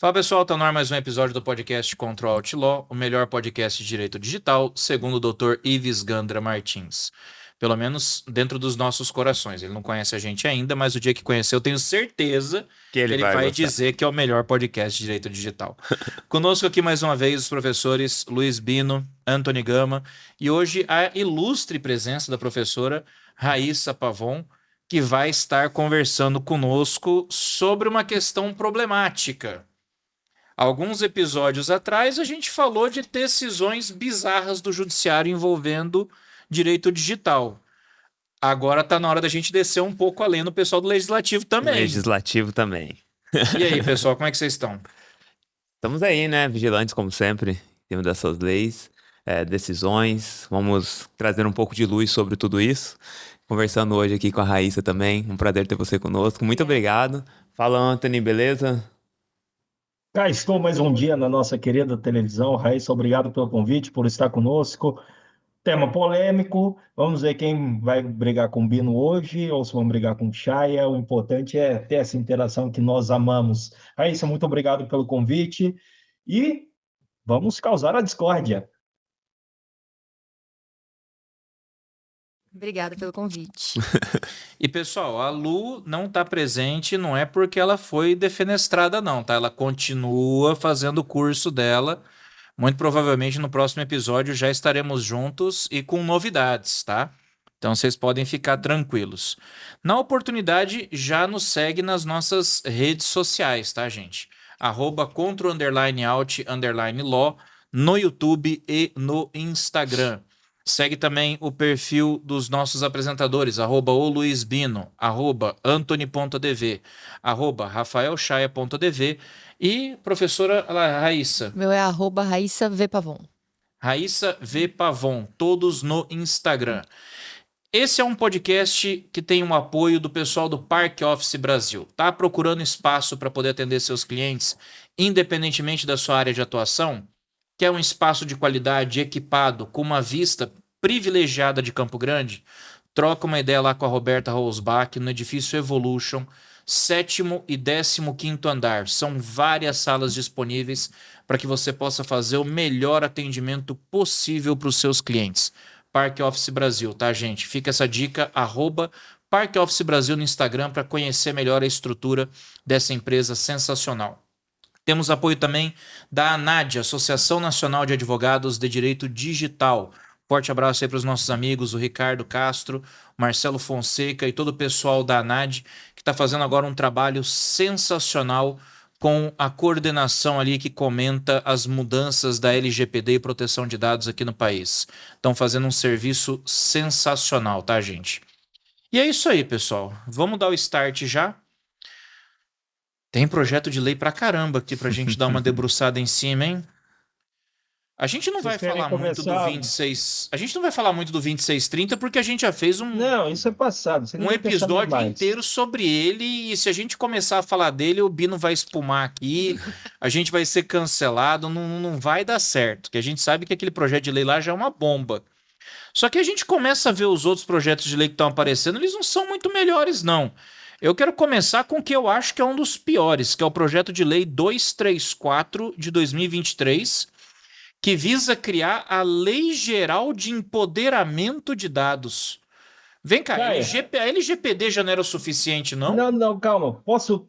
Fala pessoal, tá no ar mais um episódio do podcast Control Alt Law, o melhor podcast de direito digital, segundo o Dr. Ives Gandra Martins. Pelo menos dentro dos nossos corações. Ele não conhece a gente ainda, mas o dia que conhecer, eu tenho certeza Que que ele ele vai vai gostar. dizer que é o melhor podcast de direito digital. Conosco aqui mais uma vez os professores Luiz Bino, Antony Gama e hoje a ilustre presença da professora Raíssa Pavon, que vai estar conversando conosco sobre uma questão problemática. Alguns episódios atrás, a gente falou de decisões bizarras do judiciário envolvendo direito digital. Agora tá na hora da gente descer um pouco além no pessoal do legislativo também. Legislativo também. E aí, pessoal, como é que vocês estão? Estamos aí, né? Vigilantes, como sempre, em cima dessas leis, decisões. Vamos trazer um pouco de luz sobre tudo isso. Conversando hoje aqui com a Raíssa também. Um prazer ter você conosco. Muito obrigado. Fala, Anthony, beleza? Cá estou mais um dia na nossa querida televisão. Raíssa, obrigado pelo convite, por estar conosco. Tema polêmico. Vamos ver quem vai brigar com o Bino hoje ou se vão brigar com o Chaya. O importante é ter essa interação que nós amamos. Raíssa, muito obrigado pelo convite e vamos causar a discórdia. Obrigada pelo convite. E pessoal, a Lu não tá presente, não é porque ela foi defenestrada, não, tá? Ela continua fazendo o curso dela. Muito provavelmente no próximo episódio já estaremos juntos e com novidades, tá? Então vocês podem ficar tranquilos. Na oportunidade, já nos segue nas nossas redes sociais, tá, gente? @contro_alt_law no YouTube e no Instagram. Segue também o perfil dos nossos apresentadores, @oluizbino, @antony.dv, @rafaelchaia.dv e professora Raíssa. Meu é @RaíssaVPavon. Raíssa V. Pavon, todos no Instagram. Esse é um podcast que tem um apoio do pessoal do Park Office Brasil. Tá procurando espaço para poder atender seus clientes, independentemente da sua área de atuação? Quer um espaço de qualidade, equipado, com uma vista privilegiada de Campo Grande? Troca uma ideia lá com a Roberta Rosbach no edifício Evolution, 7º e 15º andar. São várias salas disponíveis para que você possa fazer o melhor atendimento possível para os seus clientes. Park Office Brasil, tá, gente? Fica essa dica, @Park Office Brasil no Instagram para conhecer melhor a estrutura dessa empresa sensacional. Temos apoio também da ANAD, Associação Nacional de Advogados de Direito Digital. Forte abraço aí para os nossos amigos, o Ricardo Castro, Marcelo Fonseca e todo o pessoal da ANAD, que está fazendo agora um trabalho sensacional com a coordenação ali que comenta as mudanças da LGPD e proteção de dados aqui no país. Estão fazendo um serviço sensacional, tá, gente? E é isso aí, pessoal. Vamos dar o start já? Tem projeto de lei pra caramba aqui pra gente dar uma debruçada em cima, hein? A gente não Vocês vai querem falar muito do começar? 26. A gente não vai falar muito do 2630 porque a gente já fez Não, isso é passado. Você não um vai pensar episódio mais. inteiro sobre ele. E se a gente começar a falar dele, o Bino vai espumar aqui, a gente vai ser cancelado, não vai dar certo. Que a gente sabe que aquele projeto de lei lá já é uma bomba. Só que a gente começa a ver os outros projetos de lei que estão aparecendo, eles não são muito melhores, não. Eu quero começar com o que eu acho que é um dos piores, que é o projeto de lei 234 de 2023, que visa criar a Lei Geral de Empoderamento de Dados. Vem cá, Caia, a LGPD já não era o suficiente, não? não, não, calma. Posso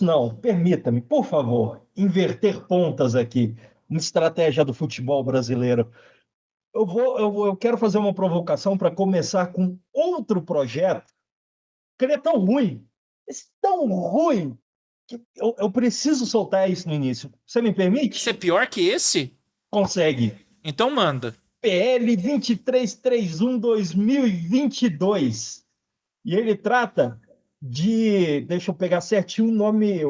não. Permita-me, por favor, inverter pontas aqui. Uma estratégia do futebol brasileiro. Eu quero fazer uma provocação para começar com outro projeto que ele é tão ruim, tão ruim, que eu preciso soltar isso no início. Você me Esse é permite? pior que esse? Consegue. Então manda. PL 2331/2022. E ele trata de, deixa eu pegar certinho o nome.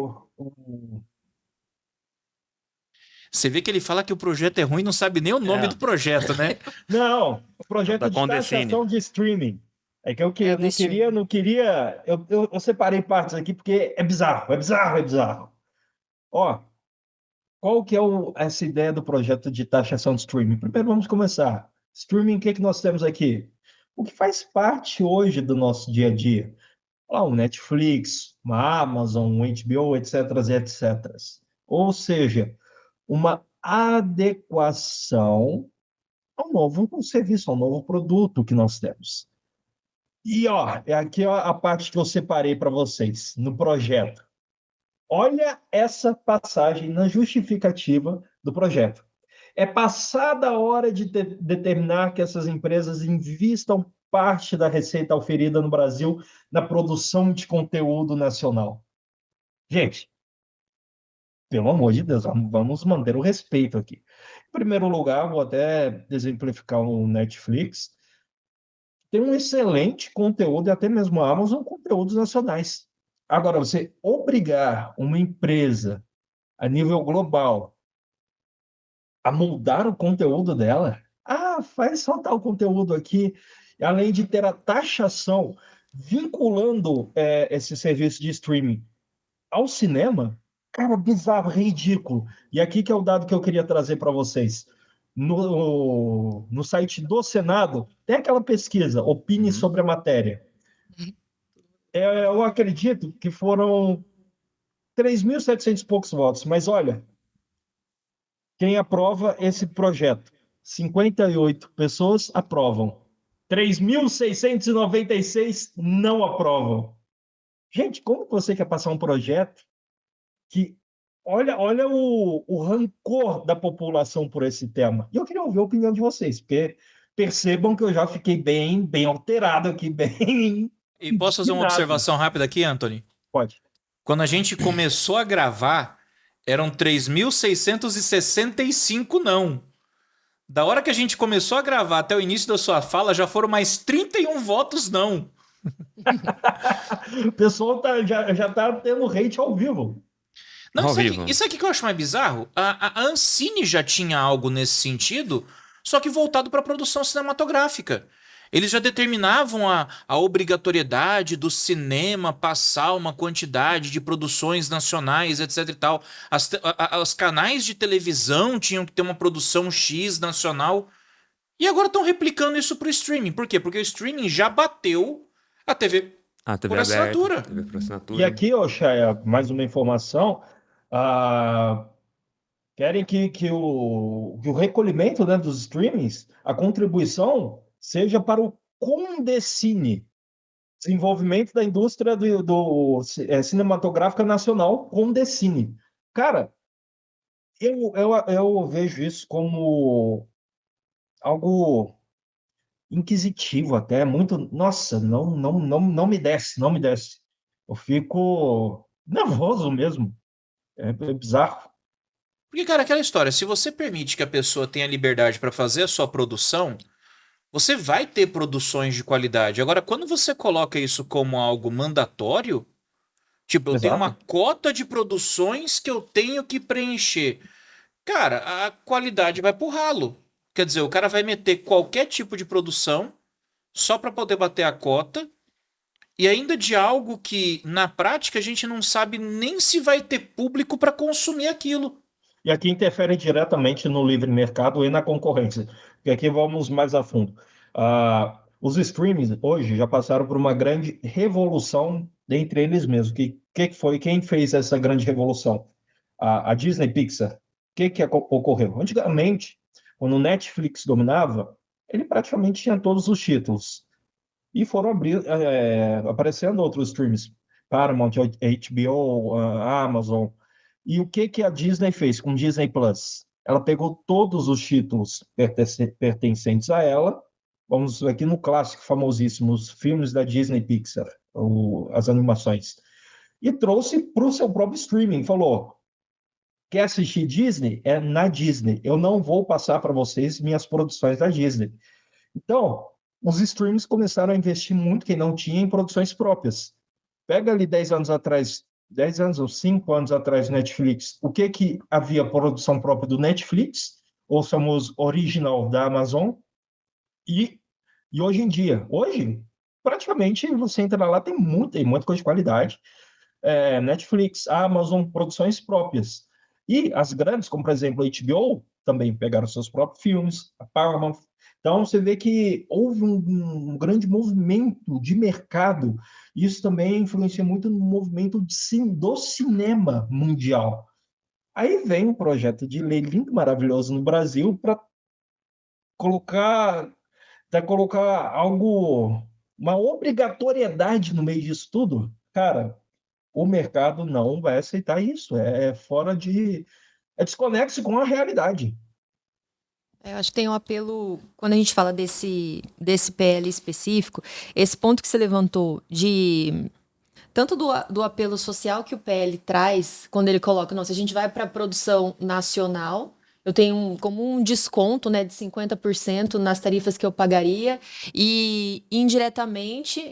Você vê que ele fala que o projeto é ruim e não sabe nem o nome É, do projeto, né? Não, o projeto da de Condecine. taxação de streaming. É que É o não queria, destino. não queria. Eu separei partes aqui porque é bizarro, é bizarro, é bizarro. Ó, qual que é essa ideia do projeto de taxação de streaming? Primeiro vamos começar. Streaming, o que que nós temos aqui? O que faz parte hoje do nosso dia a dia? Um Netflix, uma Amazon, um HBO, etc, etc. Ou seja, uma adequação ao novo serviço, ao novo produto que nós temos. E é aqui a parte que eu separei para vocês no projeto. Olha essa passagem na justificativa do projeto. É passada a hora de determinar que essas empresas invistam parte da receita oferida no Brasil na produção de conteúdo nacional. Gente, pelo amor de Deus, vamos manter o respeito aqui. Em primeiro lugar, vou até exemplificar o Netflix. Tem um excelente conteúdo, e até mesmo a Amazon, conteúdos nacionais. Agora, você obrigar uma empresa a nível global a moldar o conteúdo dela, faz soltar o conteúdo aqui, além de ter a taxação vinculando esse serviço de streaming ao cinema, cara, bizarro, ridículo. E aqui que é o dado que eu queria trazer para vocês. No site do Senado, tem aquela pesquisa, opine sobre a matéria. Eu acredito que foram 3.700 e poucos votos, mas olha, quem aprova esse projeto? 58 pessoas aprovam. 3.696 não aprovam. Gente, como você quer passar um projeto que... Olha o rancor da população por esse tema. E eu queria ouvir a opinião de vocês, porque percebam que eu já fiquei bem alterado aqui, bem E posso fazer uma indignado. observação rápida aqui, Anthony? Pode. Quando a gente começou a gravar, eram 3.665 não. Da hora que a gente começou a gravar até o início da sua fala, já foram mais 31 votos não. O pessoal já tá tendo hate ao vivo. Não, Ao isso vivo. aqui que eu acho mais bizarro. A Ancine já tinha algo nesse sentido, só que voltado para a produção cinematográfica. Eles já determinavam a obrigatoriedade do cinema passar uma quantidade de produções nacionais, etc e tal. Os canais de televisão tinham que ter uma produção X nacional. E agora estão replicando isso para o streaming. Por quê? Porque o streaming já bateu a TV A TV por aberta, assinatura. TV por assinatura. E aqui, Chaya, mais uma informação. Querem que o recolhimento, né, dos streamings, a contribuição seja para o Condecine, desenvolvimento da indústria cinematográfica nacional, Condecine. Cara, eu vejo isso como algo inquisitivo até, muito... Nossa, não me desce, não me desce. Eu fico nervoso mesmo. É bizarro. Porque, cara, aquela história, se você permite que a pessoa tenha liberdade para fazer a sua produção, você vai ter produções de qualidade. Agora, quando você coloca isso como algo mandatório, tipo, eu tenho uma Exato. cota de produções que eu tenho que preencher. Cara, a qualidade vai pro ralo. Quer dizer, o cara vai meter qualquer tipo de produção só para poder bater a cota e ainda de algo que, na prática, a gente não sabe nem se vai ter público para consumir aquilo. E aqui interfere diretamente no livre mercado e na concorrência. Porque aqui vamos mais a fundo. Os streamings hoje já passaram por uma grande revolução entre eles mesmos. Quem fez essa grande revolução? A Disney Pixar. O que ocorreu? Antigamente, quando o Netflix dominava, ele praticamente tinha todos os títulos. E foram aparecendo outros streams. Paramount, HBO, Amazon. E o que a Disney fez com o Disney Plus? Ela pegou todos os títulos pertencentes a ela, vamos aqui no clássico, famosíssimo, os filmes da Disney Pixar, as animações, e trouxe para o seu próprio streaming. Falou, quer assistir Disney? É na Disney. Eu não vou passar para vocês minhas produções da Disney. Então, os streams começaram a investir muito, quem não tinha, em produções próprias. Pega ali 10 anos atrás, 10 anos ou 5 anos atrás, Netflix. O que havia produção própria do Netflix, ou famoso original da Amazon, e hoje em dia, praticamente você entra lá, tem muita coisa de qualidade. Netflix, Amazon, produções próprias. E as grandes, como por exemplo a HBO, também pegaram seus próprios filmes, a Paramount. Então, você vê que houve um grande movimento de mercado. Isso também influencia muito no movimento do cinema mundial. Aí vem um projeto de lei lindo, maravilhoso no Brasil para colocar, colocar algo, uma obrigatoriedade no meio disso tudo. Cara, o mercado não vai aceitar isso. É fora de. É desconexo com a realidade. Eu acho que tem um apelo, quando a gente fala desse PL específico, esse ponto que você levantou de tanto do apelo social que o PL traz, quando ele coloca, não, se a gente vai para a produção nacional, eu tenho como um desconto, né, de 50% nas tarifas que eu pagaria, e indiretamente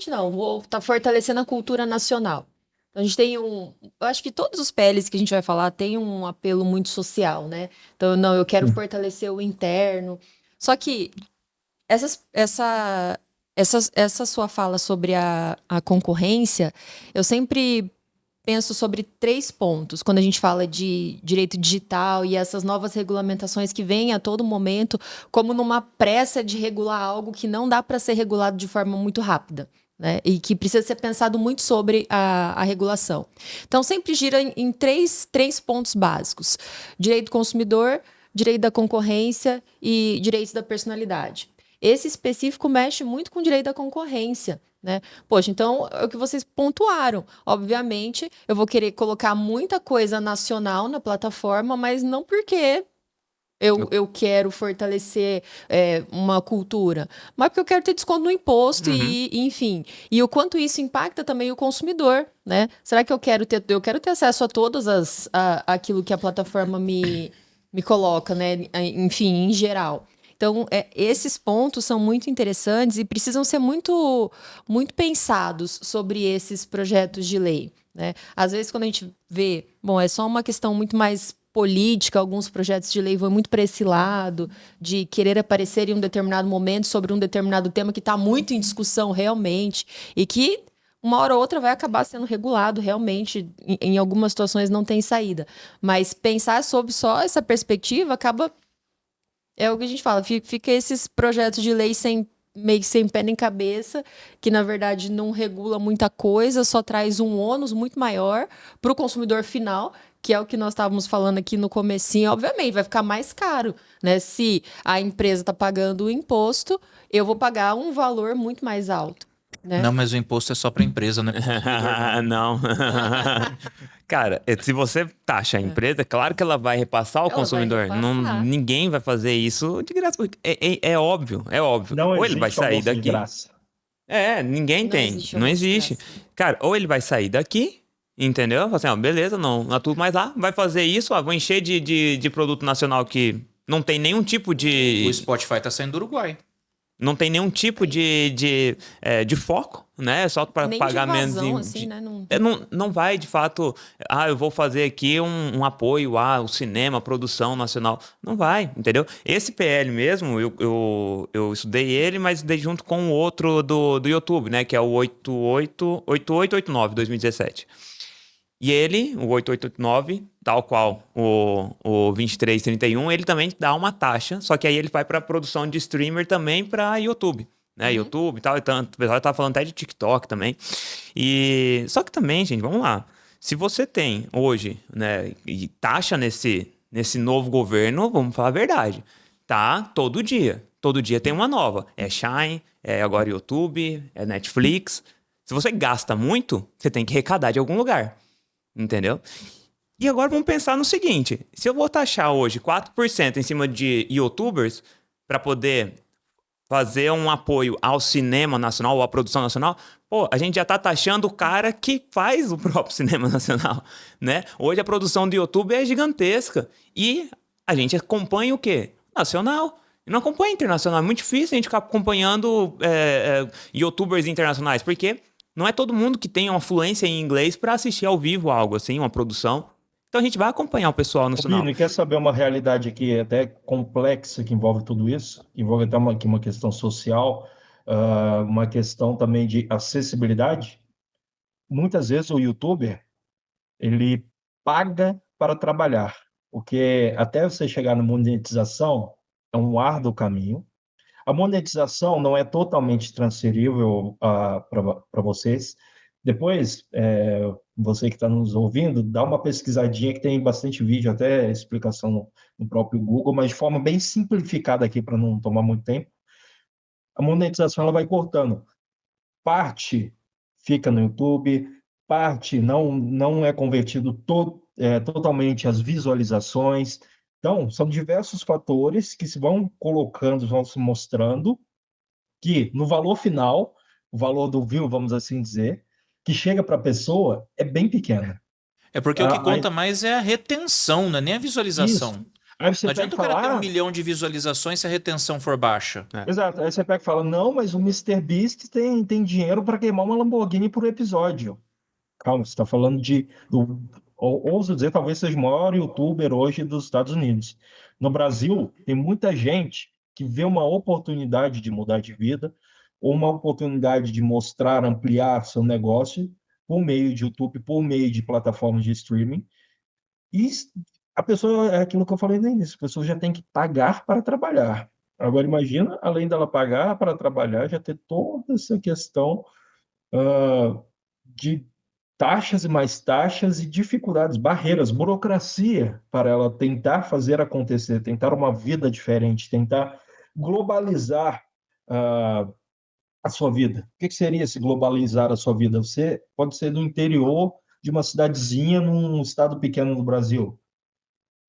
não, vou estar fortalecendo a cultura nacional. Então, a gente tem eu acho que todos os PLs que a gente vai falar têm um apelo muito social, né? Então, não, eu quero fortalecer o interno. Só que essa sua fala sobre a concorrência, eu sempre penso sobre 3 pontos, quando a gente fala de direito digital e essas novas regulamentações que vêm a todo momento, como numa pressa de regular algo que não dá para ser regulado de forma muito rápida. Né? E que precisa ser pensado muito sobre a regulação. Então, sempre gira em três pontos básicos: direito do consumidor, direito da concorrência e direitos da personalidade. Esse específico mexe muito com o direito da concorrência, né? Poxa, então é o que vocês pontuaram. Obviamente, eu vou querer colocar muita coisa nacional na plataforma, mas não porque eu quero fortalecer uma cultura, mas porque eu quero ter desconto no imposto e, enfim. E o quanto isso impacta também o consumidor, né? Será que eu quero ter acesso a aquilo que a plataforma me coloca, né? Enfim, em geral. Então, esses pontos são muito interessantes e precisam ser muito, muito pensados sobre esses projetos de lei, né? Às vezes, quando a gente vê, bom, é só uma questão muito mais política, alguns projetos de lei vão muito para esse lado, de querer aparecer em um determinado momento sobre um determinado tema que está muito em discussão realmente, e que uma hora ou outra vai acabar sendo regulado realmente, em algumas situações não tem saída. Mas pensar sobre só essa perspectiva acaba. É o que a gente fala, fica esses projetos de lei meio que sem pé nem cabeça, que na verdade não regula muita coisa, só traz um ônus muito maior para o consumidor final, que é o que nós estávamos falando aqui no comecinho. Obviamente, vai ficar mais caro, né? Se a empresa está pagando o imposto, eu vou pagar um valor muito mais alto, né? Não, mas o imposto é só para empresa, né? Pro consumidor, não. Não. Cara, se você taxa a empresa, claro que ela vai repassar ao Ela vai consumidor. repassar. Ninguém vai fazer isso de graça. É óbvio, é óbvio. Não Ou ele vai existe sair almoço de daqui. graça. Ninguém Não tem. existe Não almoço de existe. graça. Cara, ou ele vai sair daqui, entendeu? Fala assim, ó, beleza, não é tudo mais lá. Vai fazer isso, ó, vou encher de produto nacional que não tem nenhum tipo O de. Spotify tá saindo do Uruguai. Não tem nenhum tipo de foco, né? Só para Nem de pagar menos. vazão, assim, né? Não... Não vai, de fato, eu vou fazer aqui um apoio ao cinema, à produção nacional. Não vai, entendeu? Esse PL mesmo, eu estudei ele, mas estudei junto com o outro do YouTube, né? Que é o 8889, 2017. E ele, o 8889, tal qual o 2331, ele também dá uma taxa, só que aí ele vai para produção de streamer também para YouTube, né? YouTube e tal, e tanto, o pessoal tá falando até de TikTok também. E só que também, gente, vamos lá. Se você tem hoje, né, e taxa nesse novo governo, vamos falar a verdade, tá todo dia. Todo dia tem uma nova. É Shine, é agora YouTube, é Netflix. Se você gasta muito, você tem que arrecadar de algum lugar. Entendeu? E agora vamos pensar no seguinte: se eu vou taxar hoje 4% em cima de YouTubers para poder fazer um apoio ao cinema nacional ou à produção nacional, pô, a gente já tá taxando o cara que faz o próprio cinema nacional, né? Hoje a produção do YouTube é gigantesca e a gente acompanha o quê? Nacional. Não acompanha internacional. É muito difícil a gente ficar acompanhando YouTubers internacionais, porque não é todo mundo que tem uma fluência em inglês para assistir ao vivo algo assim, uma produção. Então a gente vai acompanhar o pessoal Ô, nacional. Bino, quer saber uma realidade aqui até complexa que envolve tudo isso? Envolve até uma questão social, uma questão também de acessibilidade. Muitas vezes o YouTuber, ele paga para trabalhar, porque até você chegar na monetização é um árduo caminho. A monetização não é totalmente transferível para vocês. Depois, você que está nos ouvindo, dá uma pesquisadinha que tem bastante vídeo, até explicação no próprio Google, mas de forma bem simplificada aqui para não tomar muito tempo. A monetização ela vai cortando. Parte fica no YouTube, parte não é convertido totalmente às visualizações. Então, são diversos fatores que se vão colocando, vão se mostrando, que no valor final, o valor do view, vamos assim dizer, que chega para a pessoa é bem pequeno. É porque o que Aí, conta mais é a retenção, não é nem a isso. visualização. Aí você Não pega adianta e o cara ter 1 fala, milhão de visualizações se a retenção for baixa. exato. Aí você pega e fala, não, mas o MrBeast tem dinheiro para queimar uma Lamborghini por episódio. Calma, você está falando ouso dizer, talvez seja o maior youtuber hoje dos Estados Unidos. No Brasil, tem muita gente que vê uma oportunidade de mudar de vida, ou uma oportunidade de mostrar, ampliar seu negócio por meio de YouTube, por meio de plataformas de streaming. E a pessoa, é aquilo que eu falei no início, a pessoa já tem que pagar para trabalhar. Agora, imagina, além dela pagar para trabalhar, já ter toda essa questão de taxas e mais taxas e dificuldades, barreiras, burocracia para ela tentar fazer acontecer, tentar uma vida diferente, tentar globalizar a sua vida. O que seria esse globalizar a sua vida? Você pode ser do interior de uma cidadezinha num estado pequeno do Brasil.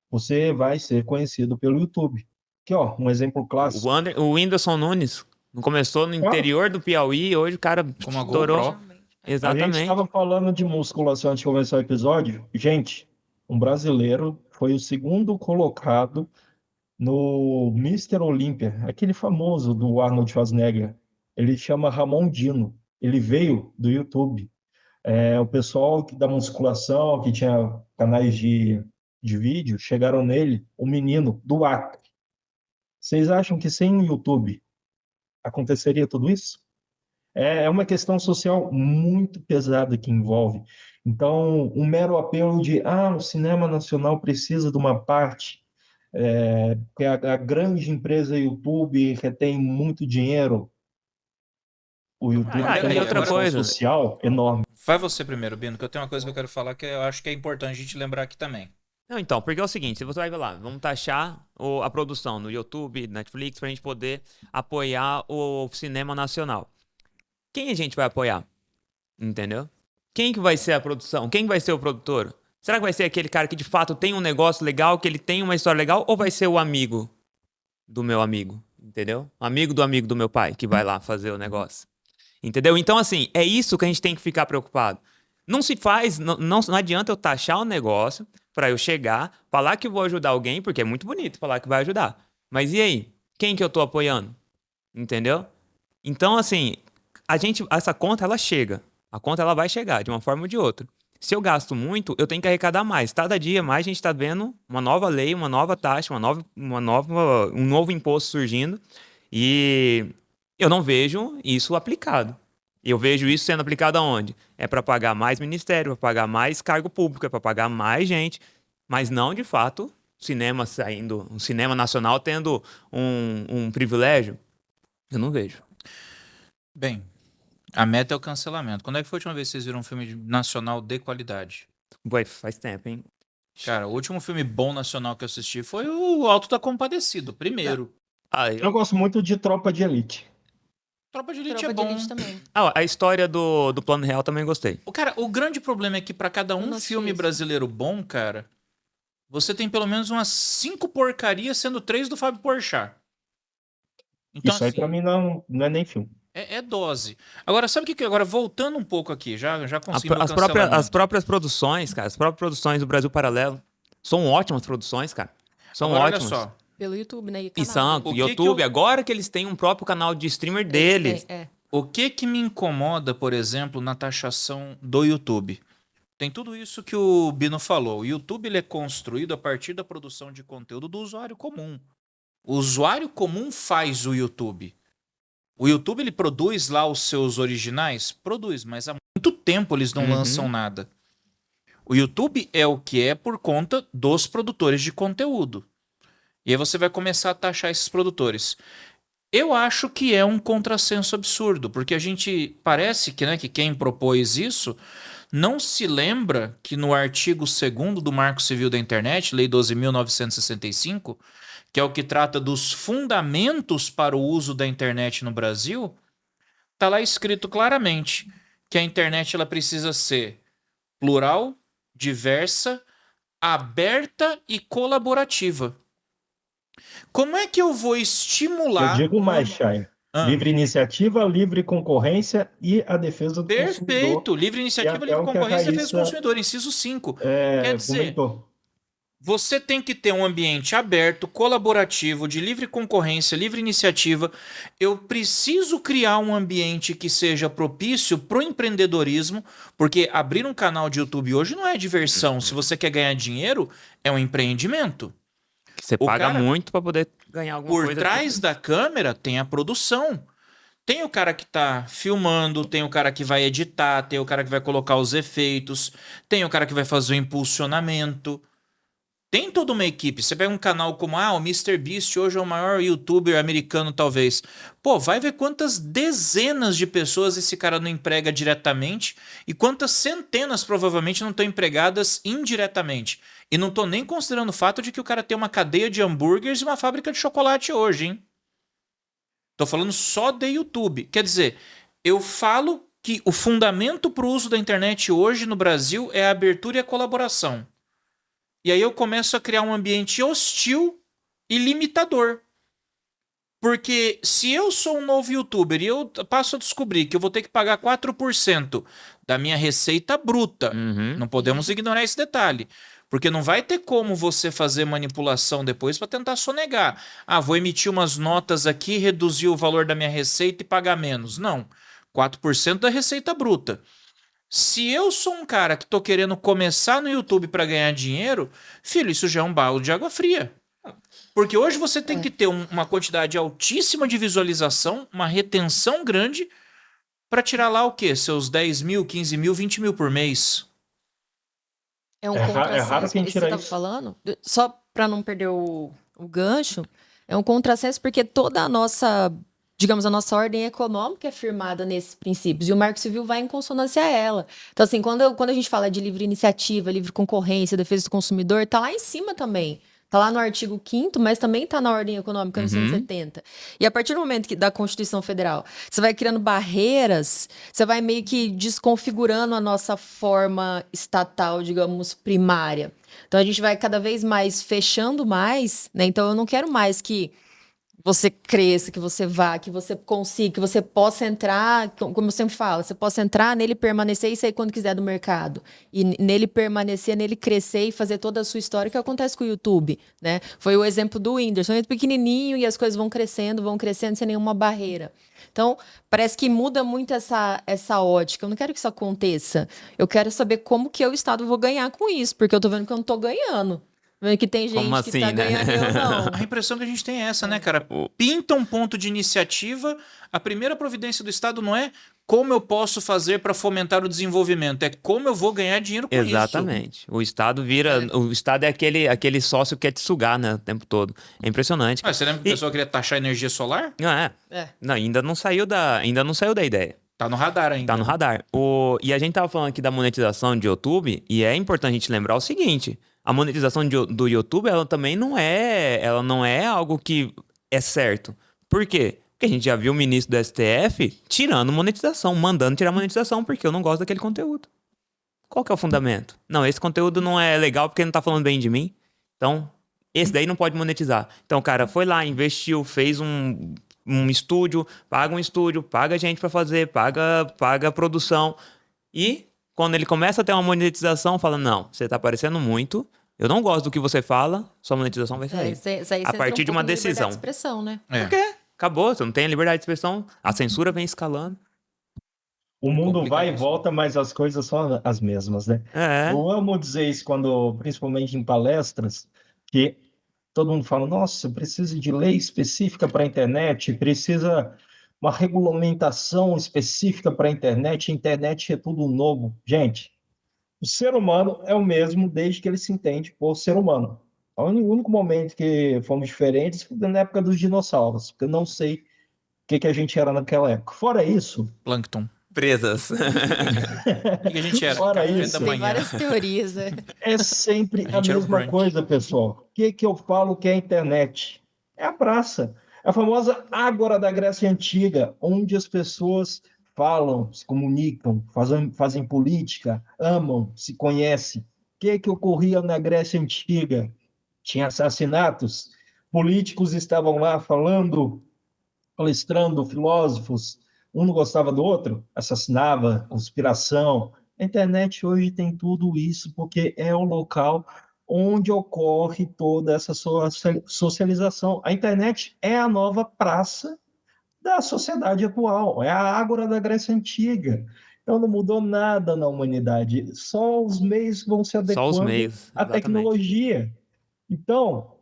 Você vai ser conhecido pelo YouTube. Aqui, ó, um exemplo clássico. O Whindersson Nunes não começou no interior do Piauí, hoje o cara Com uma estourou. GoPro. A gente Exatamente. estava falando de musculação antes de começar o episódio. Gente, um brasileiro foi o segundo colocado no Mr. Olímpia, aquele famoso do Arnold Schwarzenegger. Ele chama Ramon Dino. Ele veio do YouTube. O pessoal da musculação, que tinha canais de vídeo, chegaram nele, o menino do Acre. Vocês acham que sem o YouTube aconteceria tudo isso? É uma questão social muito pesada que envolve. Então, um mero apelo de, o cinema nacional precisa de uma parte, porque a grande empresa YouTube retém muito dinheiro. O YouTube Ah, tem e uma outra função coisa. social enorme. Vai você primeiro, Bino, que eu tenho uma coisa que eu quero falar que eu acho que é importante a gente lembrar aqui também. Não, então, porque é o seguinte, se você vai ver lá, vamos taxar a produção no YouTube, Netflix, pra gente poder apoiar o cinema nacional. Quem a gente vai apoiar? Entendeu? Quem que vai ser a produção? Quem vai ser o produtor? Será que vai ser aquele cara que de fato tem um negócio legal, que ele tem uma história legal, ou vai ser o amigo do meu amigo? Entendeu? Amigo do meu pai, que vai lá fazer o negócio. Entendeu? Então, assim, é isso que a gente tem que ficar preocupado. Não se faz, não adianta eu taxar o negócio para eu chegar, falar que vou ajudar alguém, porque é muito bonito falar que vai ajudar. Mas e aí? Quem que eu tô apoiando? Entendeu? Então, assim, essa conta, ela chega. A conta, ela vai chegar, de uma forma ou de outra. Se eu gasto muito, eu tenho que arrecadar mais. Cada dia mais a gente está vendo uma nova lei, uma nova taxa, um novo imposto surgindo. E eu não vejo isso aplicado. Eu vejo isso sendo aplicado aonde? É para pagar mais ministério, para pagar mais cargo público, é para pagar mais gente, mas não, de fato, um cinema nacional tendo um privilégio. Eu não vejo. Bem, a meta é o cancelamento. Quando é que foi a última vez que vocês viram um filme nacional de qualidade? Ué, faz tempo, hein? Cara, o último filme bom nacional que eu assisti foi o Alto da Compadecido, primeiro. Eu gosto muito de Tropa de Elite. Tropa de Elite Tropa é de bom. Elite também. A história do Plano Real também gostei. Cara, o grande problema é que pra cada Eu um não assisti filme esse. brasileiro bom, cara, você tem pelo menos umas 5 porcarias, sendo 3 do Fábio Porchat. Então, Isso aí, assim, para mim, não é nem filme. é dose. Agora, sabe o que... Agora, voltando um pouco aqui, já consegui meu As cancelamento. próprias produções, cara, as próprias produções do Brasil Paralelo são ótimas produções, cara. São Agora, ótimas. olha só. Pelo YouTube, né? E são, O que YouTube, que eu- agora que eles têm um próprio canal de streamer Eles deles. têm, O que me incomoda, por exemplo, na taxação do YouTube? Tem tudo isso que o Bino falou. O YouTube ele é construído a partir da produção de conteúdo do usuário comum. O usuário comum faz o YouTube. O YouTube ele produz lá os seus originais? Produz, mas há muito tempo eles não lançam nada. O YouTube é o que é por conta dos produtores de conteúdo. E aí você vai começar a taxar esses produtores. Eu acho que é um contrassenso absurdo, porque a gente parece que, né, que quem propôs isso não se lembra que no artigo 2º do Marco Civil da Internet, Lei 12.965, que é o que trata dos fundamentos para o uso da internet no Brasil, está lá escrito claramente que a internet ela precisa ser plural, diversa, aberta e colaborativa. Como é que eu vou Eu estimular digo um mais, Chay. Ah, Livre iniciativa, livre concorrência e a defesa do consumidor, perfeito. Livre que é iniciativa, até livre o que a concorrência e defesa do Raíssa consumidor, inciso 5. Quer dizer, comentou. você tem que ter um ambiente aberto, colaborativo, de livre concorrência, livre iniciativa. Eu preciso criar um ambiente que seja propício para o empreendedorismo, porque abrir um canal de YouTube hoje não é diversão. Se você quer ganhar dinheiro, é um empreendimento. Que você O paga cara, muito para poder ganhar alguma por coisa. trás da câmera, tem a produção. Tem o cara que tá filmando, tem o cara que vai editar, tem o cara que vai colocar os efeitos, tem o cara que vai fazer o impulsionamento. Tem toda uma equipe. Você pega um canal como, o MrBeast hoje é o maior youtuber americano, talvez. Pô, vai ver quantas dezenas de pessoas esse cara não emprega diretamente e quantas centenas provavelmente não estão empregadas indiretamente. E não tô nem considerando o fato de que o cara tem uma cadeia de hambúrgueres e uma fábrica de chocolate hoje, hein? Tô falando só de YouTube. Quer dizer, eu falo que o fundamento para o uso da internet hoje no Brasil é a abertura e a colaboração. E aí eu começo a criar um ambiente hostil e limitador. Porque se eu sou um novo youtuber e eu passo a descobrir que eu vou ter que pagar 4% da minha receita bruta, Uhum. não podemos ignorar esse detalhe. Porque não vai ter como você fazer manipulação depois para tentar sonegar. Vou emitir umas notas aqui, reduzir o valor da minha receita e pagar menos. Não. 4% da receita bruta. Se eu sou um cara que tô querendo começar no YouTube para ganhar dinheiro, filho, isso já é um balde de água fria. Porque hoje você tem que ter uma quantidade altíssima de visualização, uma retenção grande, para tirar lá o quê? Seus 10 mil, 15 mil, 20 mil por mês. É um É raro contrassenso, quem esse que você tira estava isso. falando, só para não perder o gancho, é um contrassenso porque toda a nossa, digamos, a nossa ordem econômica é firmada nesses princípios e o Marco Civil vai em consonância a ela. Então, assim, quando a gente fala de livre iniciativa, livre concorrência, defesa do consumidor, tá lá em cima também. Tá lá no artigo 5º, mas também tá na ordem econômica no 170. E a partir do momento da Constituição Federal, você vai criando barreiras, você vai meio que desconfigurando a nossa forma estatal, digamos, primária. Então a gente vai cada vez mais fechando mais, né? Então eu não quero mais que você cresça, que você vá, que você consiga, que você possa entrar, como eu sempre falo, você possa entrar nele, permanecer e sair quando quiser do mercado. E nele permanecer, nele crescer e fazer toda a sua história, que acontece com o YouTube, né? Foi o exemplo do Whindersson, ele é pequenininho e as coisas vão crescendo sem nenhuma barreira. Então, parece que muda muito essa ótica. Eu não quero que isso aconteça. Eu quero saber como que eu, Estado, vou ganhar com isso, porque eu tô vendo que eu não tô ganhando. Vendo que tem gente Como que assim, tá né? ganhando e eu não. A impressão que a gente tem é essa, né, cara? Pinta um ponto de iniciativa. A primeira providência do Estado não é como eu posso fazer para fomentar o desenvolvimento, é como eu vou ganhar dinheiro com isso. Exatamente. O Estado vira. O Estado é aquele sócio que quer te sugar, né? O tempo todo. É impressionante. Você lembra que o pessoal queria taxar energia solar? Não, É. Não, ainda não saiu da ideia. Tá no radar ainda. Tá no radar. E a gente tava falando aqui da monetização de YouTube, e é importante a gente lembrar o seguinte: a monetização do YouTube, ela também não é algo que é certo. Por quê? Porque a gente já viu o ministro do STF tirando monetização, mandando tirar monetização, porque eu não gosto daquele conteúdo. Qual que é o fundamento? Não, esse conteúdo não é legal porque não tá falando bem de mim. Então, esse daí não pode monetizar. Então, o cara foi lá, investiu, fez um estúdio, paga gente pra fazer, paga a produção. E quando ele começa a ter uma monetização, fala, não, você tá aparecendo muito, eu não gosto do que você fala, sua monetização vai sair. Isso aí A partir de uma liberdade decisão. de expressão, né? É. Por quê? Acabou, você não tem a liberdade de expressão, a censura vem escalando. O mundo vai e Complicadíssimo. volta, mas as coisas são as mesmas, né? É. Eu amo dizer isso principalmente em palestras, que todo mundo fala, nossa, precisa de lei específica para a internet, precisa uma regulamentação específica para a internet é tudo novo. Gente, o ser humano é o mesmo desde que ele se entende por ser humano. O único momento que fomos diferentes foi na época dos dinossauros, porque eu não sei que a gente era naquela época. Fora isso, Plankton. Presas. O que a gente era? Fora Café isso. da Tem manhã. várias teorias, né? é sempre A a gente era o mesma brunch. coisa, pessoal. O que eu falo que é a internet? É a praça. A famosa Ágora da Grécia Antiga, onde as pessoas falam, se comunicam, fazem política, amam, se conhecem. O que ocorria na Grécia Antiga? Tinha assassinatos, políticos estavam lá falando, palestrando, filósofos, um não gostava do outro, assassinava, conspiração. A internet hoje tem tudo isso porque é o local onde ocorre toda essa socialização. A internet é a nova praça da sociedade atual, é a ágora da Grécia Antiga. Então não mudou nada na humanidade, só os meios vão se Só os adequando meios, à exatamente. tecnologia. Então,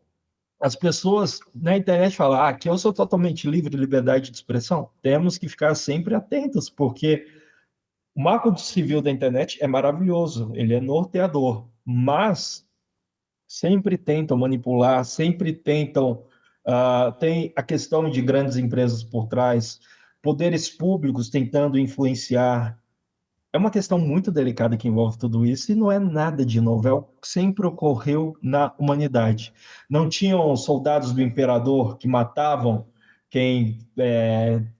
as pessoas na internet falam, aqui eu sou totalmente livre de liberdade de expressão. Temos que ficar sempre atentos, porque o marco civil da internet é maravilhoso, ele é norteador, mas sempre tentam manipular, sempre tentam. Tem a questão de grandes empresas por trás, poderes públicos tentando influenciar. É uma questão muito delicada que envolve tudo isso e não é nada de novo, é o que sempre ocorreu na humanidade. Não tinham soldados do imperador que matavam quem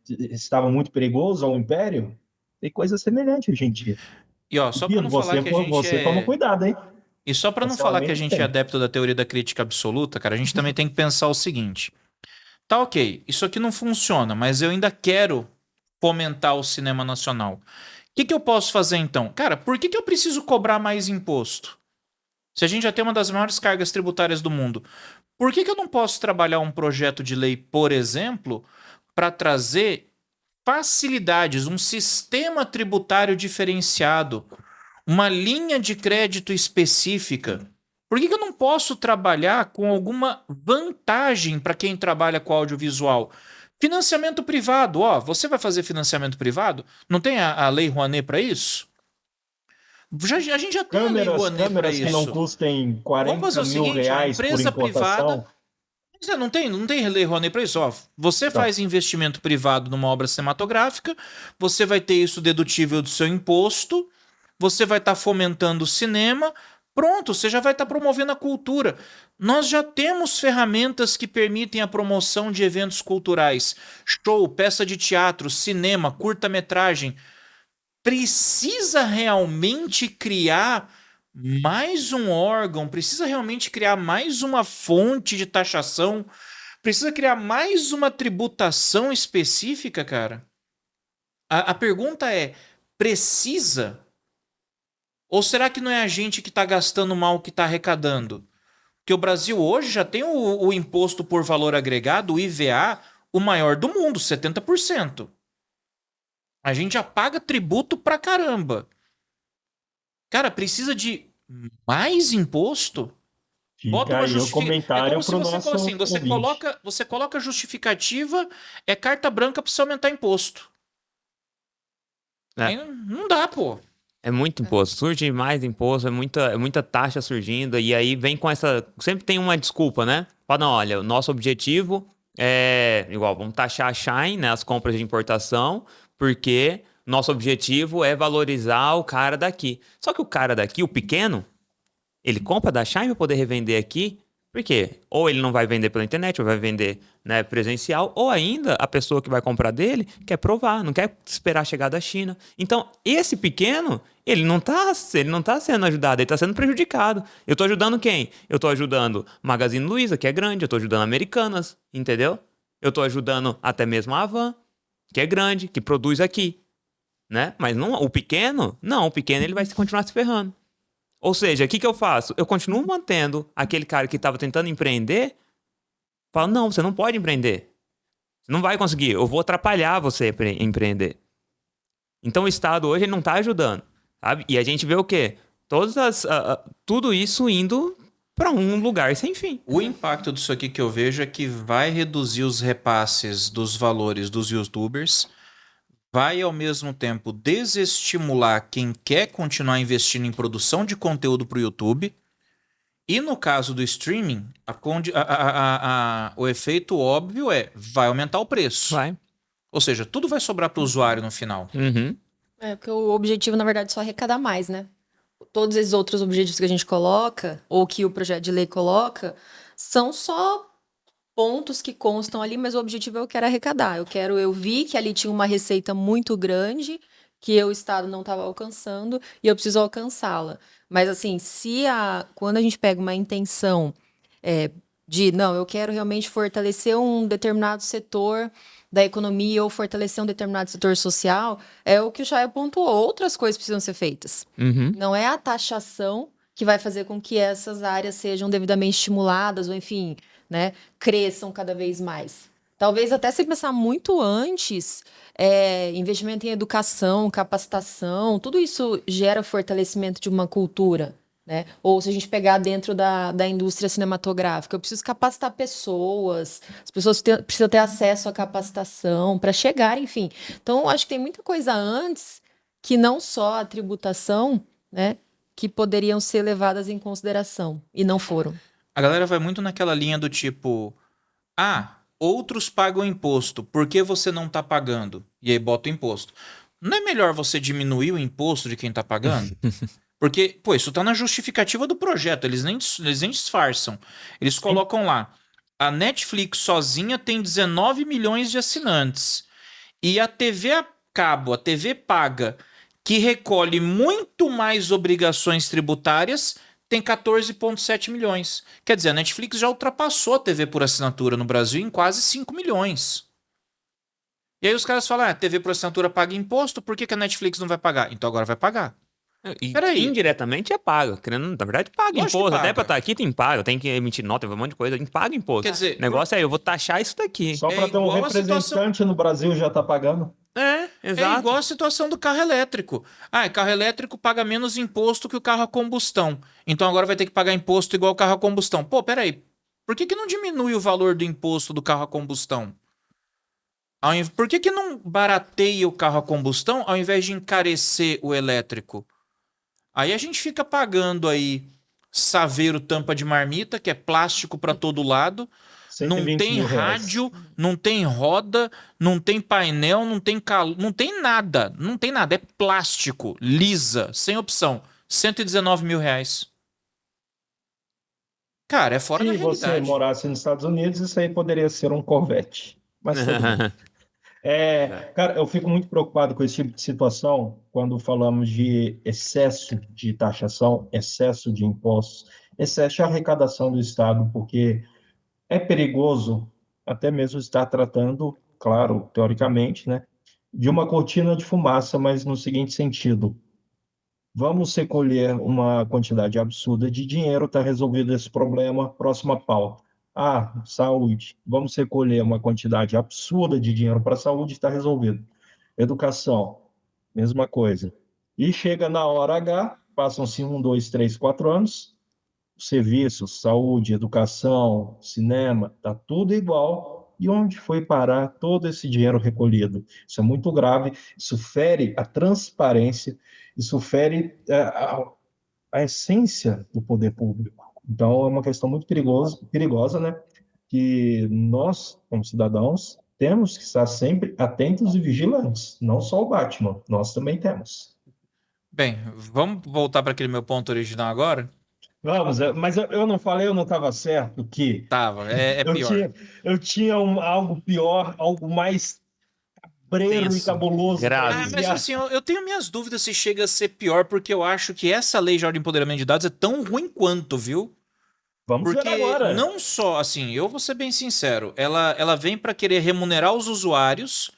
estava muito perigoso ao império? Tem coisa semelhante hoje em dia. E ó, só pra Bino, não falar que a gente você toma é... cuidado, hein? E só pra não falar que a gente é tem. adepto da teoria da crítica absoluta, cara, a gente também tem que pensar o seguinte. Tá ok, isso aqui não funciona, mas eu ainda quero fomentar o cinema nacional. O que eu posso fazer então? Cara, por que eu preciso cobrar mais imposto? Se a gente já tem uma das maiores cargas tributárias do mundo, por que eu não posso trabalhar um projeto de lei, por exemplo, para trazer facilidades, um sistema tributário diferenciado, uma linha de crédito específica? Por que eu não posso trabalhar com alguma vantagem para quem trabalha com audiovisual? Financiamento privado, ó, você vai fazer financiamento privado? Não tem a Lei Rouanet para isso? A gente já tem a Lei Rouanet para Câmeras que não isso. custem Vamos fazer 40 o mil seguinte, uma reais por empresa importação. privada... Não tem Lei Rouanet para isso. Ó, você faz investimento privado numa obra cinematográfica, você vai ter isso dedutível do seu imposto, você vai estar fomentando o cinema, pronto, você já vai estar promovendo a cultura. Nós já temos ferramentas que permitem a promoção de eventos culturais. Show, peça de teatro, cinema, curta-metragem. Precisa realmente criar mais um órgão, precisa realmente criar mais uma fonte de taxação, precisa criar mais uma tributação específica, cara? A pergunta é, precisa? Ou será que não é a gente que está gastando mal o que está arrecadando? Porque o Brasil hoje já tem o imposto por valor agregado, o IVA, o maior do mundo, 70%. A gente já paga tributo pra caramba. Cara, precisa de mais imposto? Bota Fica uma aí o justificativa. É comentário como se para o você nosso fala assim, ouvinte. você coloca justificativa, é carta branca pra você aumentar imposto. É. Aí não dá, pô. É muito imposto, surge mais imposto, é muita taxa surgindo, e aí vem com essa. Sempre tem uma desculpa, né? Fala, não, olha, o nosso objetivo é igual, vamos taxar a Shine, né? As compras de importação, porque nosso objetivo é valorizar o cara daqui. Só que o cara daqui, o pequeno, ele compra da Shine para poder revender aqui. Por quê? Ou ele não vai vender pela internet, ou vai vender, né, presencial, ou ainda a pessoa que vai comprar dele quer provar, não quer esperar chegar da China. Então, esse pequeno, ele não tá sendo ajudado, ele está sendo prejudicado. Eu estou ajudando quem? Eu estou ajudando Magazine Luiza, que é grande, eu estou ajudando Americanas, entendeu? Eu estou ajudando até mesmo a Havan, que é grande, que produz aqui, né? Mas não, o pequeno ele vai continuar se ferrando. Ou seja, o que eu faço? Eu continuo mantendo aquele cara que estava tentando empreender. Falo, não, você não pode empreender. Você não vai conseguir. Eu vou atrapalhar você a empreender. Então o Estado hoje ele não está ajudando. Sabe? E a gente vê o quê? Tudo isso indo para um lugar sem fim. O impacto disso aqui que eu vejo é que vai reduzir os repasses dos valores dos YouTubers, vai ao mesmo tempo desestimular quem quer continuar investindo em produção de conteúdo para o YouTube. E no caso do streaming, o efeito óbvio vai aumentar o preço. Vai. Ou seja, tudo vai sobrar para o usuário no final. Uhum. Porque o objetivo, na verdade, é só arrecadar mais, né? Todos esses outros objetivos que a gente coloca, ou que o projeto de lei coloca, são só pontos que constam ali, mas o objetivo eu quero arrecadar. Eu vi que ali tinha uma receita muito grande que o Estado não estava alcançando e eu preciso alcançá-la. Mas assim, quando a gente pega uma intenção não, eu quero realmente fortalecer um determinado setor da economia ou fortalecer um determinado setor social, é o que o Chay pontuou. Outras coisas precisam ser feitas. Uhum. Não é a taxação que vai fazer com que essas áreas sejam devidamente estimuladas ou, enfim, né, cresçam cada vez mais. Talvez até se pensar muito antes, investimento em educação, capacitação, tudo isso gera fortalecimento de uma cultura, né? Ou se a gente pegar dentro da indústria cinematográfica, eu preciso capacitar pessoas, as pessoas precisam ter acesso à capacitação para chegar, enfim. Então, acho que tem muita coisa antes que não só a tributação, né, que poderiam ser levadas em consideração e não foram. A galera vai muito naquela linha do tipo, outros pagam imposto, por que você não tá pagando? E aí bota o imposto. Não é melhor você diminuir o imposto de quem tá pagando? Porque, pô, isso tá na justificativa do projeto, eles nem disfarçam. Eles colocam lá, a Netflix sozinha tem 19 milhões de assinantes. E a TV a cabo, a TV paga, que recolhe muito mais obrigações tributárias, tem 14,7 milhões. Quer dizer, a Netflix já ultrapassou a TV por assinatura no Brasil em quase 5 milhões. E aí os caras falam, a TV por assinatura paga imposto, por que a Netflix não vai pagar? Então agora vai pagar. E Peraí. indiretamente é pago. Na verdade, paga Lógico que imposto. paga. Até pra estar aqui tem pago. Tem que emitir nota, um monte de coisa. A gente paga imposto. Quer dizer, o negócio é, eu vou taxar isso daqui. Só É para ter um igual a representante situação- no Brasil já está pagando. É, exato. É igual a situação do carro elétrico. Carro elétrico paga menos imposto que o carro a combustão. Então agora vai ter que pagar imposto igual o carro a combustão. Pô, peraí. Por que não diminui o valor do imposto do carro a combustão? Por que não barateia o carro a combustão ao invés de encarecer o elétrico? Aí a gente fica pagando aí saveiro tampa de marmita, que é plástico para todo lado. Não 120 tem mil reais. rádio, não tem roda, não tem painel, não tem não tem nada. Não tem nada. É plástico, lisa, sem opção. 119 mil reais. Cara, é fora da Se você realidade. morasse nos Estados Unidos, isso aí poderia ser um Corvette. Mas tudo bem. Cara, eu fico muito preocupado com esse tipo de situação quando falamos de excesso de taxação, excesso de impostos, excesso de arrecadação do Estado, porque é perigoso até mesmo estar tratando, claro, teoricamente, né, de uma cortina de fumaça, mas no seguinte sentido: vamos recolher uma quantidade absurda de dinheiro, está resolvido esse problema, próxima pauta. Saúde. Vamos recolher uma quantidade absurda de dinheiro para a saúde, está resolvido. Educação, mesma coisa. E chega na hora H, passam-se 1, 2, 3, 4 anos, serviços, saúde, educação, cinema, está tudo igual. E onde foi parar todo esse dinheiro recolhido? Isso é muito grave, isso fere a transparência, isso fere a essência do poder público. Então, é uma questão muito perigosa, né? Que nós, como cidadãos, temos que estar sempre atentos e vigilantes. Não só o Batman, nós também temos. Bem, vamos voltar para aquele meu ponto original agora? Vamos, mas eu não falei, eu não estava certo que Tava, é pior. eu tinha algo pior, algo mais cabreiro e Tenso. cabuloso para Grave. Mas iniciar. assim, eu tenho minhas dúvidas se chega a ser pior, porque eu acho que essa lei já de empoderamento de dados é tão ruim quanto, viu? Vamos ver Porque agora. não só, assim, eu vou ser bem sincero, ela vem para querer remunerar os usuários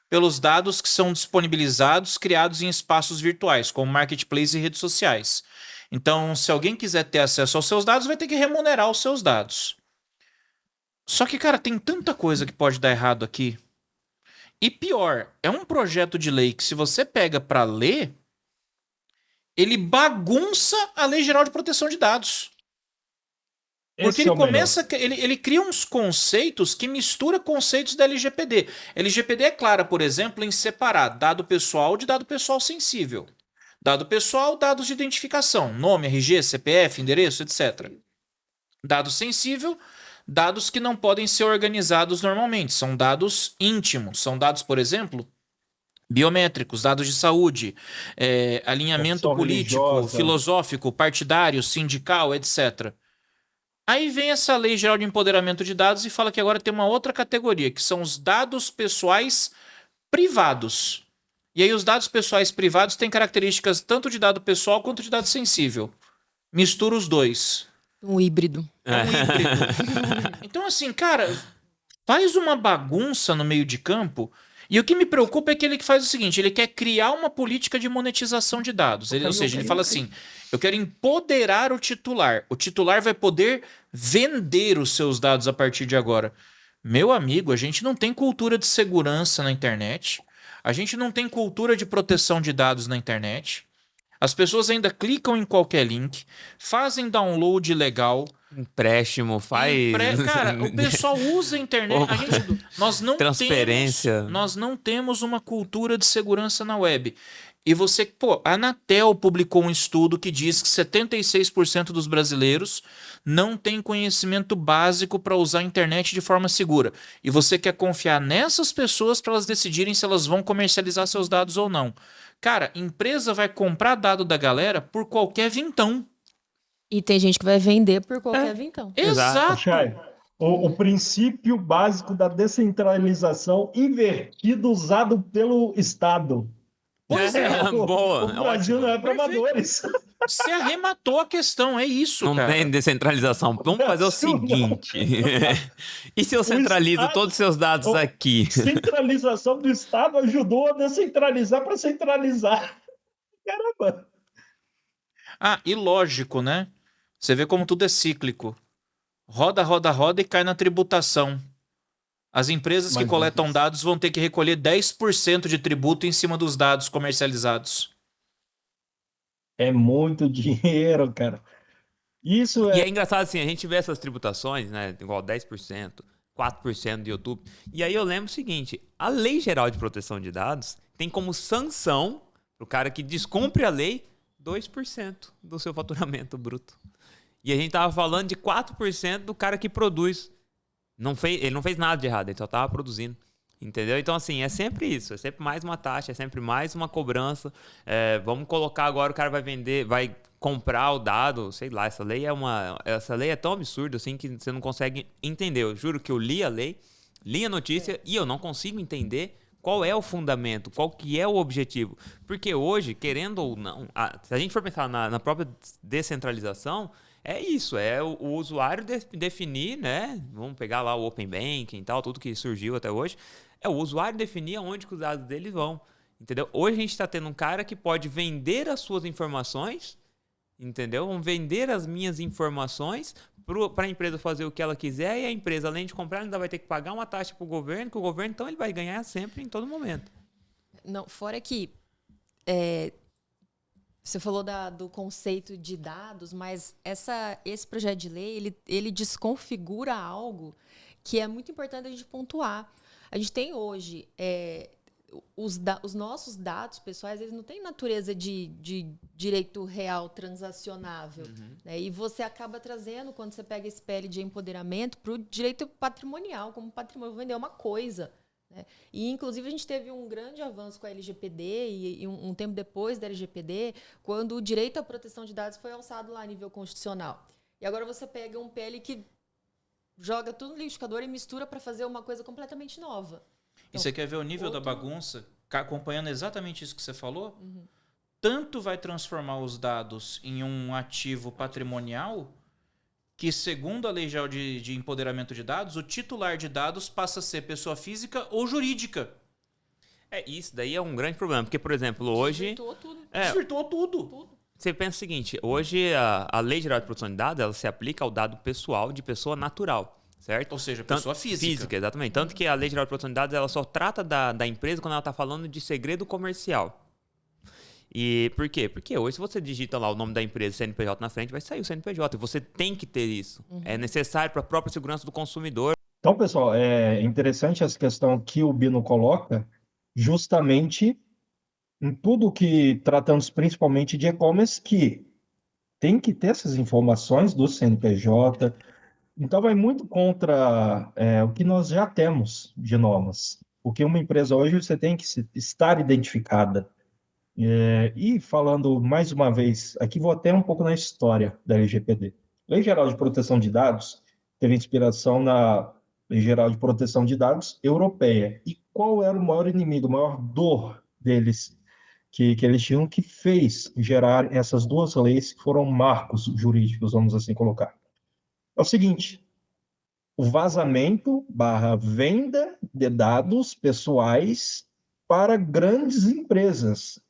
pelos dados que são disponibilizados, criados em espaços virtuais, como marketplace e redes sociais. Então, se alguém quiser ter acesso aos seus dados, vai ter que remunerar os seus dados. Só que, cara, tem tanta coisa que pode dar errado aqui. E pior, é um projeto de lei que, se você pega para ler, ele bagunça a Lei Geral de Proteção de Dados. Porque Esse é o melhor. ele cria uns conceitos que mistura conceitos da LGPD. LGPD é clara, por exemplo, em separar dado pessoal de dado pessoal sensível. Dado pessoal, dados de identificação, nome, RG, CPF, endereço, etc. Dado sensível, dados que não podem ser organizados normalmente, são dados íntimos, são dados, por exemplo, biométricos, dados de saúde, alinhamento Opção político, religiosa. filosófico, partidário, sindical, etc. Aí vem essa Lei Geral de Empoderamento de Dados e fala que agora tem uma outra categoria, que são os dados pessoais privados. E aí os dados pessoais privados têm características tanto de dado pessoal quanto de dado sensível. Mistura os dois. Um híbrido. É um híbrido. Então, assim, cara, faz uma bagunça no meio de campo. E o que me preocupa é que ele faz o seguinte: ele quer criar uma política de monetização de dados. Ou seja, ele fala assim: eu quero empoderar o titular. O titular vai poder vender os seus dados a partir de agora. Meu amigo, a gente não tem cultura de segurança na internet. A gente não tem cultura de proteção de dados na internet. As pessoas ainda clicam em qualquer link, fazem download ilegal. Empréstimo, faz. Cara, o pessoal usa a internet. Transferência. Nós não temos uma cultura de segurança na web. E a Anatel publicou um estudo que diz que 76% dos brasileiros não tem conhecimento básico para usar a internet de forma segura. E você quer confiar nessas pessoas para elas decidirem se elas vão comercializar seus dados ou não. Cara, empresa vai comprar dado da galera por qualquer vintão. E tem gente que vai vender por qualquer vintão. Exato. Chay, o princípio básico da descentralização invertido usado pelo Estado. Pois é. Boa. O Brasil Ótimo. não é para amadores. Você arrematou a questão, é isso, Não cara. tem descentralização. Vamos fazer o seguinte. E se eu centralizo Estado- todos os seus dados aqui? Centralização do Estado ajudou a descentralizar para centralizar. Caramba! Ah, e lógico, né? Você vê como tudo é cíclico. Roda, roda, roda e cai na tributação. As empresas que Mas coletam isso- dados vão ter que recolher 10% de tributo em cima dos dados comercializados. É muito dinheiro, cara. Isso E é. é engraçado assim, a gente vê essas tributações, né? Igual 10%, 4% de YouTube. E aí eu lembro o seguinte: a Lei Geral de Proteção de Dados tem como sanção pro cara que descumpre a lei 2% do seu faturamento bruto. E a gente tava falando de 4% do cara que produz. Ele não fez nada de errado, ele só tava produzindo. Entendeu? Então, assim, é sempre isso. É sempre mais uma taxa, é sempre mais uma cobrança. Vamos colocar agora, o cara vai vender, vai comprar o dado, sei lá, essa lei é tão absurda assim que você não consegue entender. Eu juro que eu li a lei, li a notícia e eu não consigo entender qual é o fundamento, qual que é o objetivo. Porque hoje, querendo ou não, se a gente for pensar na própria descentralização, é isso, é o usuário definir, né? Vamos pegar lá o Open Banking e tal, tudo que surgiu até hoje. É o usuário definir aonde que os dados dele vão, entendeu? Hoje a gente está tendo um cara que pode vender as suas informações, entendeu? Vão vender as minhas informações para a empresa fazer o que ela quiser e a empresa, além de comprar, ainda vai ter que pagar uma taxa para o governo, que o governo, então, ele vai ganhar sempre, em todo momento. Não, fora que você falou do conceito de dados, mas esse projeto de lei, ele desconfigura algo que é muito importante a gente pontuar. A gente tem hoje os nossos dados pessoais, eles não têm natureza de direito real transacionável. Né? E você acaba trazendo, quando você pega esse PL de empoderamento, para o direito patrimonial, como patrimônio, vender uma coisa. Né? E, inclusive, a gente teve um grande avanço com a LGPD e um tempo depois da LGPD, quando o direito à proteção de dados foi alçado lá a nível constitucional. E agora você pega um PL que joga tudo no liquidificador e mistura para fazer uma coisa completamente nova. E você quer ver o nível da bagunça? Acompanhando exatamente isso que você falou? Tanto vai transformar os dados em um ativo patrimonial que, segundo a Lei Geral de Empoderamento de Dados, o titular de dados passa a ser pessoa física ou jurídica. Isso daí é um grande problema, porque, por exemplo, hoje... Desvirtuou tudo. Desvirtuou tudo. Você pensa o seguinte, hoje a Lei Geral de Proteção de Dados, ela se aplica ao dado pessoal de pessoa natural, certo? Ou seja, pessoa física. Exatamente. Tanto que a Lei Geral de Proteção de Dados, ela só trata da empresa quando ela está falando de segredo comercial. E por quê? Porque hoje, se você digita lá o nome da empresa, CNPJ na frente, vai sair o CNPJ. E você tem que ter isso. É necessário para a própria segurança do consumidor. Então, pessoal, é interessante essa questão que o Bino coloca, justamente em tudo que tratamos principalmente de e-commerce, que tem que ter essas informações do CNPJ, Então, vai muito contra o que nós já temos de normas. Porque uma empresa hoje você tem que estar identificada. E falando mais uma vez, aqui vou até um pouco na história da LGPD. Lei Geral de Proteção de Dados teve inspiração na Lei Geral de Proteção de Dados europeia. E qual era o maior inimigo, a maior dor deles que eles tinham que fez gerar essas duas leis que foram marcos jurídicos, vamos assim colocar? É o seguinte: o vazamento barra venda de dados pessoais para grandes empresas.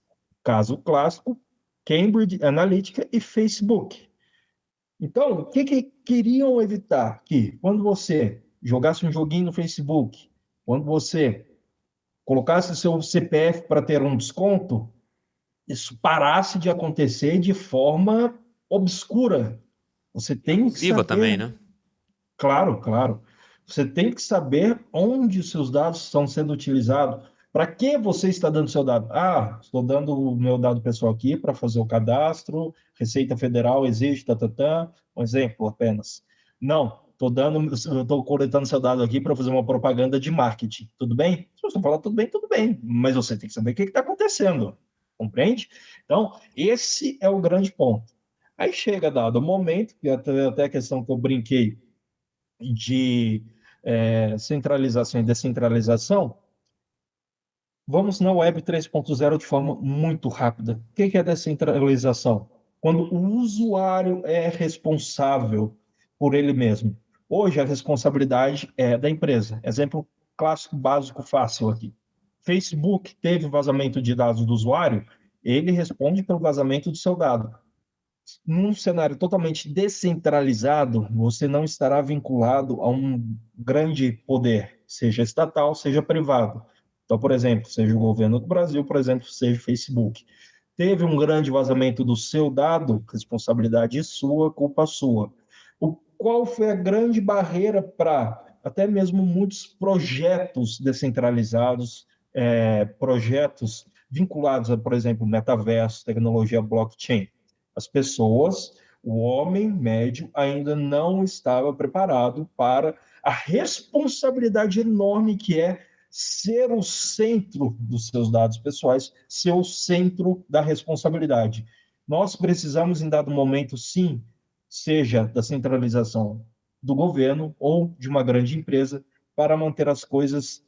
Caso clássico, Cambridge Analytica e Facebook. Então, o que queriam evitar? Que quando você jogasse um joguinho no Facebook, quando você colocasse seu CPF para ter um desconto, isso parasse de acontecer de forma obscura. Você tem que Viva também, saber. né? Claro, claro. Você tem que saber onde os seus dados estão sendo utilizados. Para que você está dando seu dado? Ah, estou dando o meu dado pessoal aqui para fazer o cadastro, Receita Federal exige, um exemplo apenas. Não, estou coletando seu dado aqui para fazer uma propaganda de marketing. Tudo bem? Se você falar tudo bem, mas você tem que saber o que está acontecendo. Compreende? Então, esse é o grande ponto. Aí chega dado o momento, que até a questão que eu brinquei, de centralização e descentralização, vamos na Web 3.0 de forma muito rápida. O que é descentralização? Quando o usuário é responsável por ele mesmo. Hoje, a responsabilidade é da empresa. Exemplo clássico, básico, fácil aqui. Facebook teve vazamento de dados do usuário, ele responde pelo vazamento do seu dado. Num cenário totalmente descentralizado, você não estará vinculado a um grande poder, seja estatal, seja privado. Então, por exemplo, seja o governo do Brasil, por exemplo, seja o Facebook. Teve um grande vazamento do seu dado, responsabilidade sua, culpa sua. Qual foi a grande barreira para até mesmo muitos projetos descentralizados, projetos vinculados a, por exemplo, metaverso, tecnologia blockchain? As pessoas, o homem médio, ainda não estava preparado para a responsabilidade enorme que é ser o centro dos seus dados pessoais, ser o centro da responsabilidade. Nós precisamos, em dado momento, sim, seja da centralização do governo ou de uma grande empresa, para manter as coisas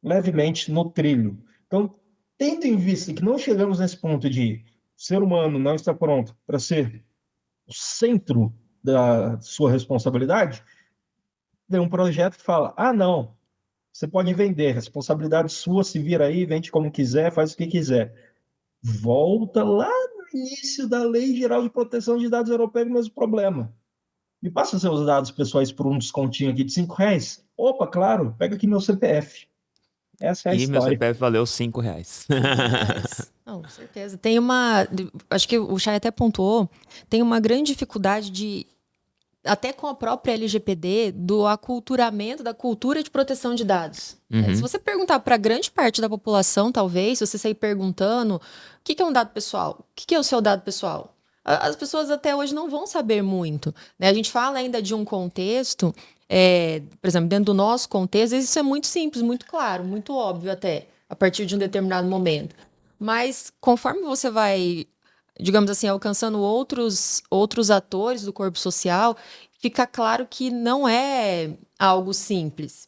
levemente no trilho. Então, tendo em vista que não chegamos nesse ponto de o ser humano não está pronto para ser o centro da sua responsabilidade, vem um projeto que fala: ah, não, você pode vender, responsabilidade sua, se vira aí, vende como quiser, faz o que quiser. Volta lá no início da Lei Geral de Proteção de Dados Europeia, o mesmo problema. Me passa seus dados pessoais por um descontinho aqui de R$ 5. Opa, claro, pega aqui meu CPF. Essa é a E meu história. CPF valeu R$ 5. Não, com certeza. Tem uma. Acho que o Chay até pontuou, tem uma grande dificuldade de. Até com a própria LGPD, do aculturamento da cultura de proteção de dados. Uhum. Se você perguntar para grande parte da população, talvez, se você sair perguntando o que é um dado pessoal, o que é o seu dado pessoal, as pessoas até hoje não vão saber muito, né? A gente fala ainda de um contexto, por exemplo, dentro do nosso contexto, isso é muito simples, muito claro, muito óbvio até, a partir de um determinado momento. Mas conforme você vai, digamos assim, alcançando outros atores do corpo social, fica claro que não é algo simples.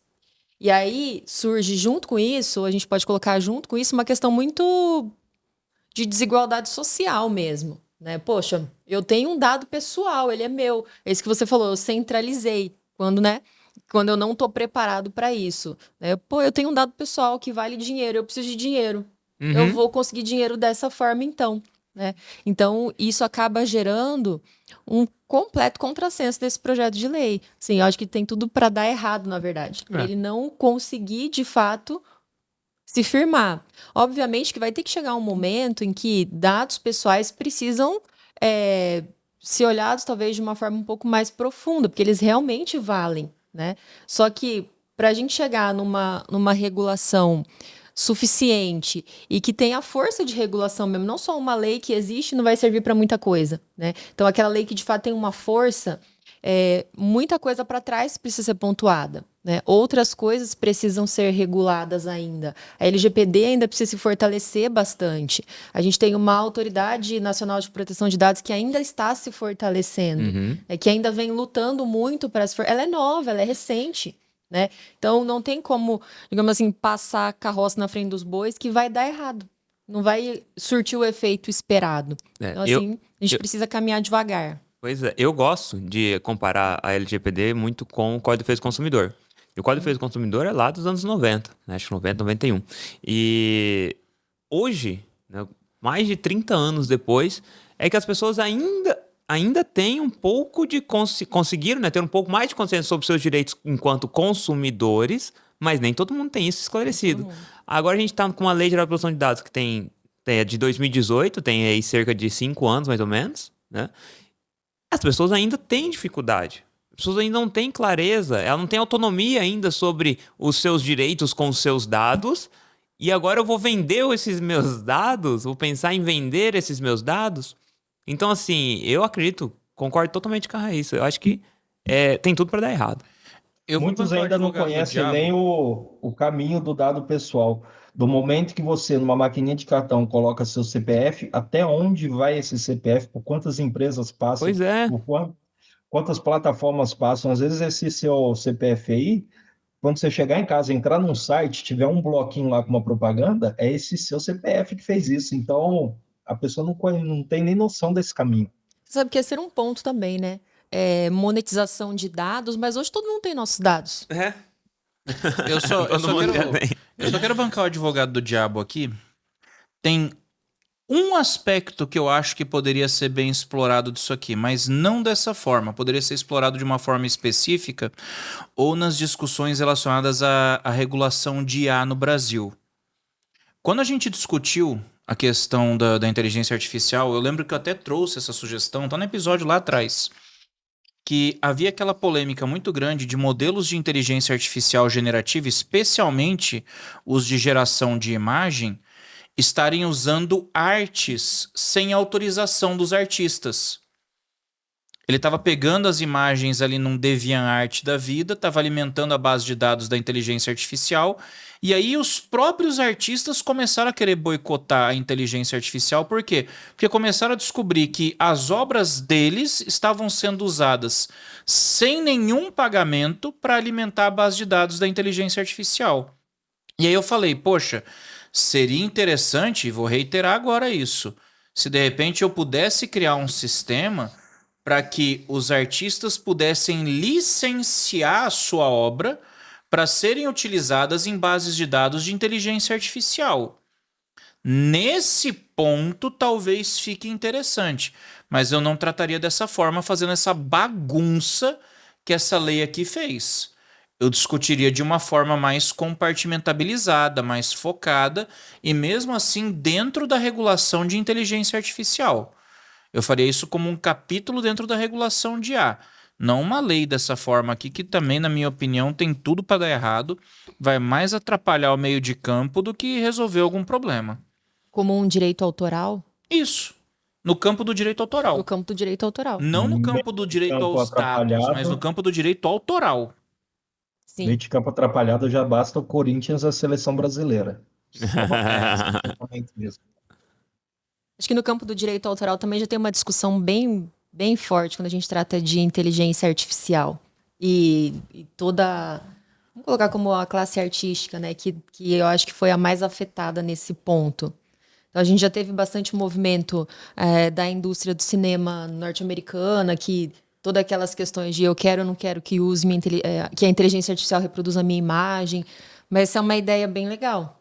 E aí surge junto com isso, a gente pode colocar junto com isso uma questão muito de desigualdade social mesmo, né? Poxa, eu tenho um dado pessoal, ele é meu. É isso que você falou, eu centralizei. Quando eu não estou preparado para isso, né? Pô, eu tenho um dado pessoal que vale dinheiro, eu preciso de dinheiro. Eu vou conseguir dinheiro dessa forma, então, né? Então, isso acaba gerando um completo contrassenso desse projeto de lei. Sim, eu acho que tem tudo para dar errado, na verdade. Para ele não conseguir, de fato, se firmar. Obviamente que vai ter que chegar um momento em que dados pessoais precisam ser olhados, talvez, de uma forma um pouco mais profunda, porque eles realmente valem, né? Só que, para a gente chegar numa regulação suficiente e que tenha força de regulação mesmo, não só uma lei que existe não vai servir para muita coisa, né? Então, aquela lei que de fato tem uma força, muita coisa para trás precisa ser pontuada, né? Outras coisas precisam ser reguladas ainda. A LGPD ainda precisa se fortalecer bastante. A gente tem uma Autoridade Nacional de Proteção de Dados que ainda está se fortalecendo, que ainda vem lutando muito para se Ela é nova, ela é recente, né? Então não tem como, digamos assim, passar a carroça na frente dos bois que vai dar errado. Não vai surtir o efeito esperado. Então, assim, a gente precisa caminhar devagar. Pois é, eu gosto de comparar a LGPD muito com o Código de Defesa do Consumidor. E o Código de Defesa do Consumidor é lá dos anos 90, né? Acho que 90, 91. E hoje, né, mais de 30 anos depois, é que as pessoas ainda têm um pouco de... conseguiram, né, ter um pouco mais de consciência sobre seus direitos enquanto consumidores, mas nem todo mundo tem isso esclarecido. Agora a gente está com uma Lei Geral de Proteção de Dados que é de 2018, tem aí cerca de 5 anos, mais ou menos, né? As pessoas ainda têm dificuldade. As pessoas ainda não têm clareza, ela não tem autonomia ainda sobre os seus direitos com os seus dados. E agora eu vou vender esses meus dados, vou pensar em vender esses meus dados. Então, assim, eu acredito, concordo totalmente com a Raíssa. Eu acho que tem tudo para dar errado. Muitos ainda não conhecem nem o caminho do dado pessoal. Do momento que você, numa maquininha de cartão, coloca seu CPF, até onde vai esse CPF, por quantas empresas passam, Pois é. por quantas plataformas passam. Às vezes esse seu CPF aí, quando você chegar em casa, entrar num site, tiver um bloquinho lá com uma propaganda, é esse seu CPF que fez isso. Então, a pessoa não tem nem noção desse caminho. Você sabe que esse era um ponto também, né? Monetização de dados, mas hoje todo mundo tem nossos dados. Eu só quero bancar o advogado do diabo aqui. Tem um aspecto que eu acho que poderia ser bem explorado disso aqui, mas não dessa forma. Poderia ser explorado de uma forma específica ou nas discussões relacionadas à regulação de IA no Brasil. Quando a gente discutiu a questão da inteligência artificial, eu lembro que eu até trouxe essa sugestão, tá no episódio lá atrás, que havia aquela polêmica muito grande de modelos de inteligência artificial generativa, especialmente os de geração de imagem, estarem usando artes sem autorização dos artistas. Ele estava pegando as imagens ali num DeviantArt da vida, estava alimentando a base de dados da inteligência artificial, e aí os próprios artistas começaram a querer boicotar a inteligência artificial. Por quê? Porque começaram a descobrir que as obras deles estavam sendo usadas sem nenhum pagamento para alimentar a base de dados da inteligência artificial. E aí eu falei, poxa, seria interessante, e vou reiterar agora isso, se de repente eu pudesse criar um sistema para que os artistas pudessem licenciar a sua obra para serem utilizadas em bases de dados de inteligência artificial. Nesse ponto, talvez fique interessante, mas eu não trataria dessa forma, fazendo essa bagunça que essa lei aqui fez. Eu discutiria de uma forma mais compartimentabilizada, mais focada, e mesmo assim dentro da regulação de inteligência artificial. Eu faria isso como um capítulo dentro da regulação de IA. Não uma lei dessa forma aqui, que também, na minha opinião, tem tudo para dar errado. Vai mais atrapalhar o meio de campo do que resolver algum problema. Como um direito autoral? Isso. No campo do direito autoral. No campo do direito autoral. Não no campo do direito aos dados, mas no campo do direito autoral. Sim. Meio de campo atrapalhado já basta o Corinthians e a seleção brasileira. Mesmo. Acho que no campo do direito autoral também já tem uma discussão bem, bem forte quando a gente trata de inteligência artificial. E toda... Vamos colocar como a classe artística, né? Que eu acho que foi a mais afetada nesse ponto. Então, a gente já teve bastante movimento da indústria do cinema norte-americana, que todas aquelas questões de eu quero ou não quero que use que a inteligência artificial reproduza a minha imagem. Mas essa é uma ideia bem legal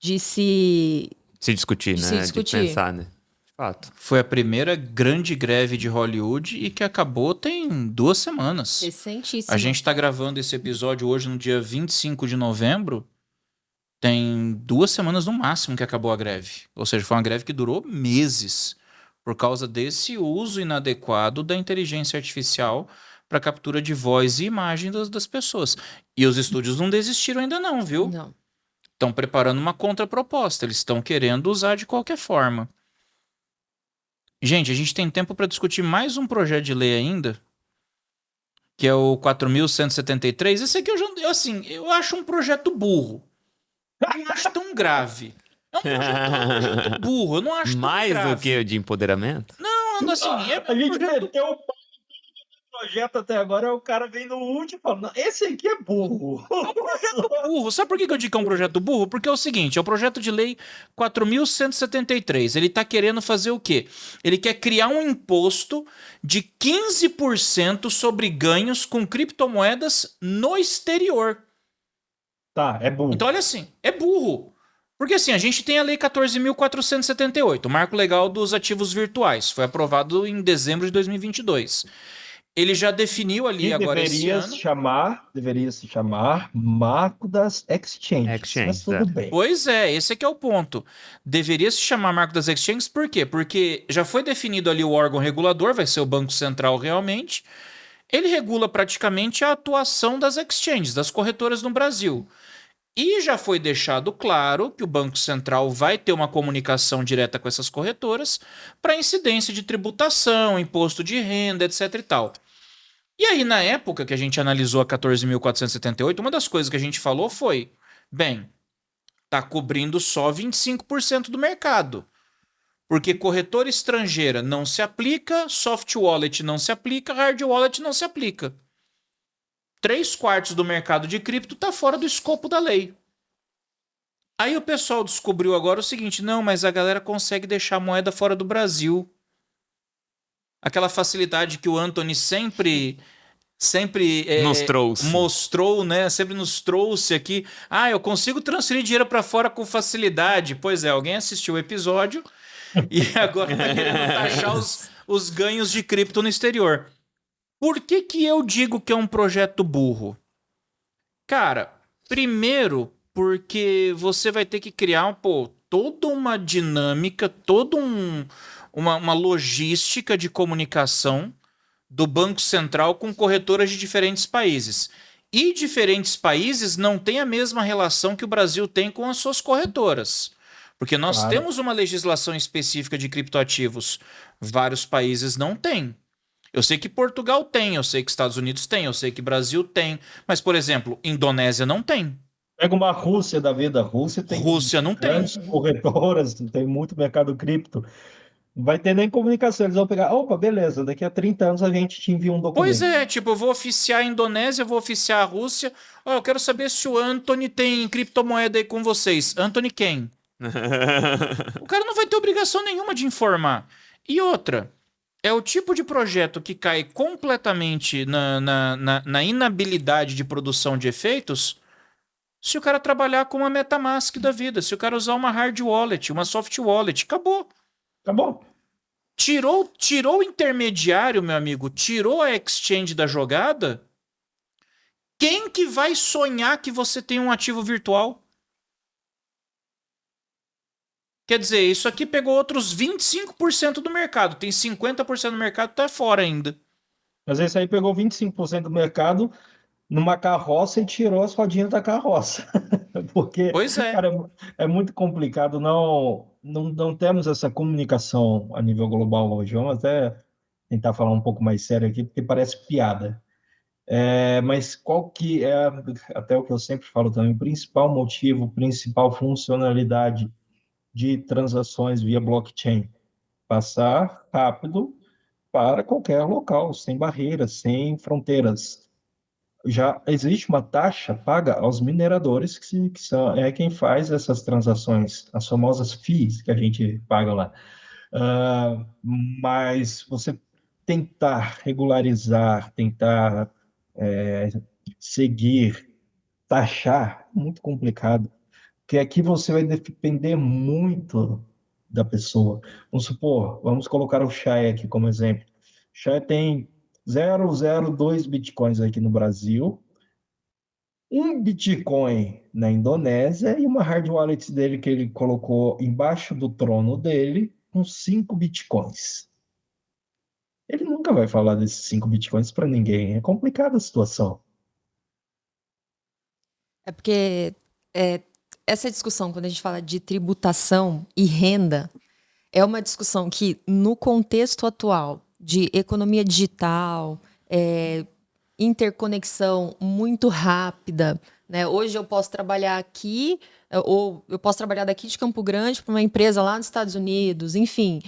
de se discutir, né? De pensar, né? De fato. Foi a primeira grande greve de Hollywood e que acabou tem 2 semanas. Recentíssimo. A gente está gravando esse episódio hoje no dia 25 de novembro. Tem 2 semanas no máximo que acabou a greve. Ou seja, foi uma greve que durou meses por causa desse uso inadequado da inteligência artificial para captura de voz e imagem das pessoas. E os estúdios não desistiram ainda não, viu? Não. Estão preparando uma contraproposta. Eles estão querendo usar de qualquer forma. Gente, a gente tem tempo para discutir mais um projeto de lei ainda. que é o 4.173. Esse aqui eu acho um projeto burro. Eu não acho tão grave. É um projeto burro, eu não acho tão Mais grave. do que o de empoderamento? Não, assim, é A um gente projeto... meteu o pau em todo o projeto até agora, o cara vem no último e fala, "Não, esse aqui é burro." burro. Sabe por que eu digo que é um projeto burro? Porque é o seguinte, é o projeto de lei 4.173. Ele tá querendo fazer o quê? Ele quer criar um imposto de 15% sobre ganhos com criptomoedas no exterior. Tá, é burro. Então, olha assim, é burro. Porque assim, a gente tem a lei 14.478, o marco legal dos ativos virtuais. Foi aprovado em dezembro de 2022. Ele já definiu ali E agora esse ano... deveria se chamar Marco das Exchanges, mas tudo bem. Pois é, esse aqui é o ponto. Deveria se chamar Marco das Exchanges, por quê? Porque já foi definido ali o órgão regulador, vai ser o Banco Central realmente. Ele regula praticamente a atuação das exchanges, das corretoras no Brasil. E já foi deixado claro que o Banco Central vai ter uma comunicação direta com essas corretoras para incidência de tributação, imposto de renda, etc e tal. E aí, na época que a gente analisou a 14.478, uma das coisas que a gente falou foi, bem, tá cobrindo só 25% do mercado. Porque corretora estrangeira não se aplica, soft wallet não se aplica, hard wallet não se aplica. 3/4 do mercado de cripto está fora do escopo da lei. Aí o pessoal descobriu agora o seguinte, não, mas a galera consegue deixar a moeda fora do Brasil. Aquela facilidade que o Anthony sempre Nos trouxe. mostrou, né? Sempre nos trouxe aqui. Ah, eu consigo transferir dinheiro para fora com facilidade. Pois é, alguém assistiu o episódio e agora tá querendo taxar os ganhos de cripto no exterior. Por que que eu digo que é um projeto burro? Cara, primeiro porque você vai ter que criar, toda uma dinâmica, uma logística de comunicação do Banco Central com corretoras de diferentes países. E diferentes países não têm a mesma relação que o Brasil tem com as suas corretoras. Porque nós Claro. temos uma legislação específica de criptoativos. Vários países não têm. Eu sei que Portugal tem, eu sei que Estados Unidos tem, eu sei que Brasil tem. Mas, por exemplo, Indonésia não tem. Pega uma Rússia da vida, Rússia tem Rússia não tem. grandes corretoras, tem muito mercado cripto. Não vai ter nem comunicação, eles vão pegar, opa, beleza, daqui a 30 anos a gente te envia um documento. Pois é, tipo, eu vou oficiar a Indonésia, eu vou oficiar a Rússia. Ó, eu quero saber se o Anthony tem criptomoeda aí com vocês. Anthony quem? O cara não vai ter obrigação nenhuma de informar. E outra, é o tipo de projeto que cai completamente na inabilidade de produção de efeitos se o cara trabalhar com uma MetaMask da vida, se o cara usar uma hard wallet, uma soft wallet, acabou. Acabou. Tirou o intermediário, meu amigo, tirou a exchange da jogada. Quem que vai sonhar que você tem um ativo virtual? Quer dizer, isso aqui pegou outros 25% do mercado. Tem 50% do mercado que tá fora ainda. Mas esse aí pegou 25% do mercado numa carroça e tirou as rodinhas da carroça. Porque, Pois é. cara, é muito complicado, não temos essa comunicação a nível global hoje. Vamos até tentar falar um pouco mais sério aqui, porque parece piada. Mas qual que é, até o que eu sempre falo também, o principal motivo, principal funcionalidade de transações via blockchain? Passar rápido para qualquer local, sem barreiras, sem fronteiras. Já existe uma taxa paga aos mineradores, que são quem faz essas transações, as famosas fees que a gente paga lá. Mas você tentar regularizar, tentar seguir, taxar, muito complicado, porque aqui você vai depender muito da pessoa. Vamos supor, vamos colocar o Shay aqui como exemplo. O Shay tem 0,02 bitcoins aqui no Brasil, um Bitcoin na Indonésia e uma hard wallet dele que ele colocou embaixo do trono dele com 5 Bitcoins. Ele nunca vai falar desses 5 Bitcoins para ninguém. É complicada a situação. É porque essa discussão, quando a gente fala de tributação e renda, é uma discussão que, no contexto atual de economia digital, interconexão muito rápida, né? Hoje eu posso trabalhar aqui, ou eu posso trabalhar daqui de Campo Grande para uma empresa lá nos Estados Unidos, enfim,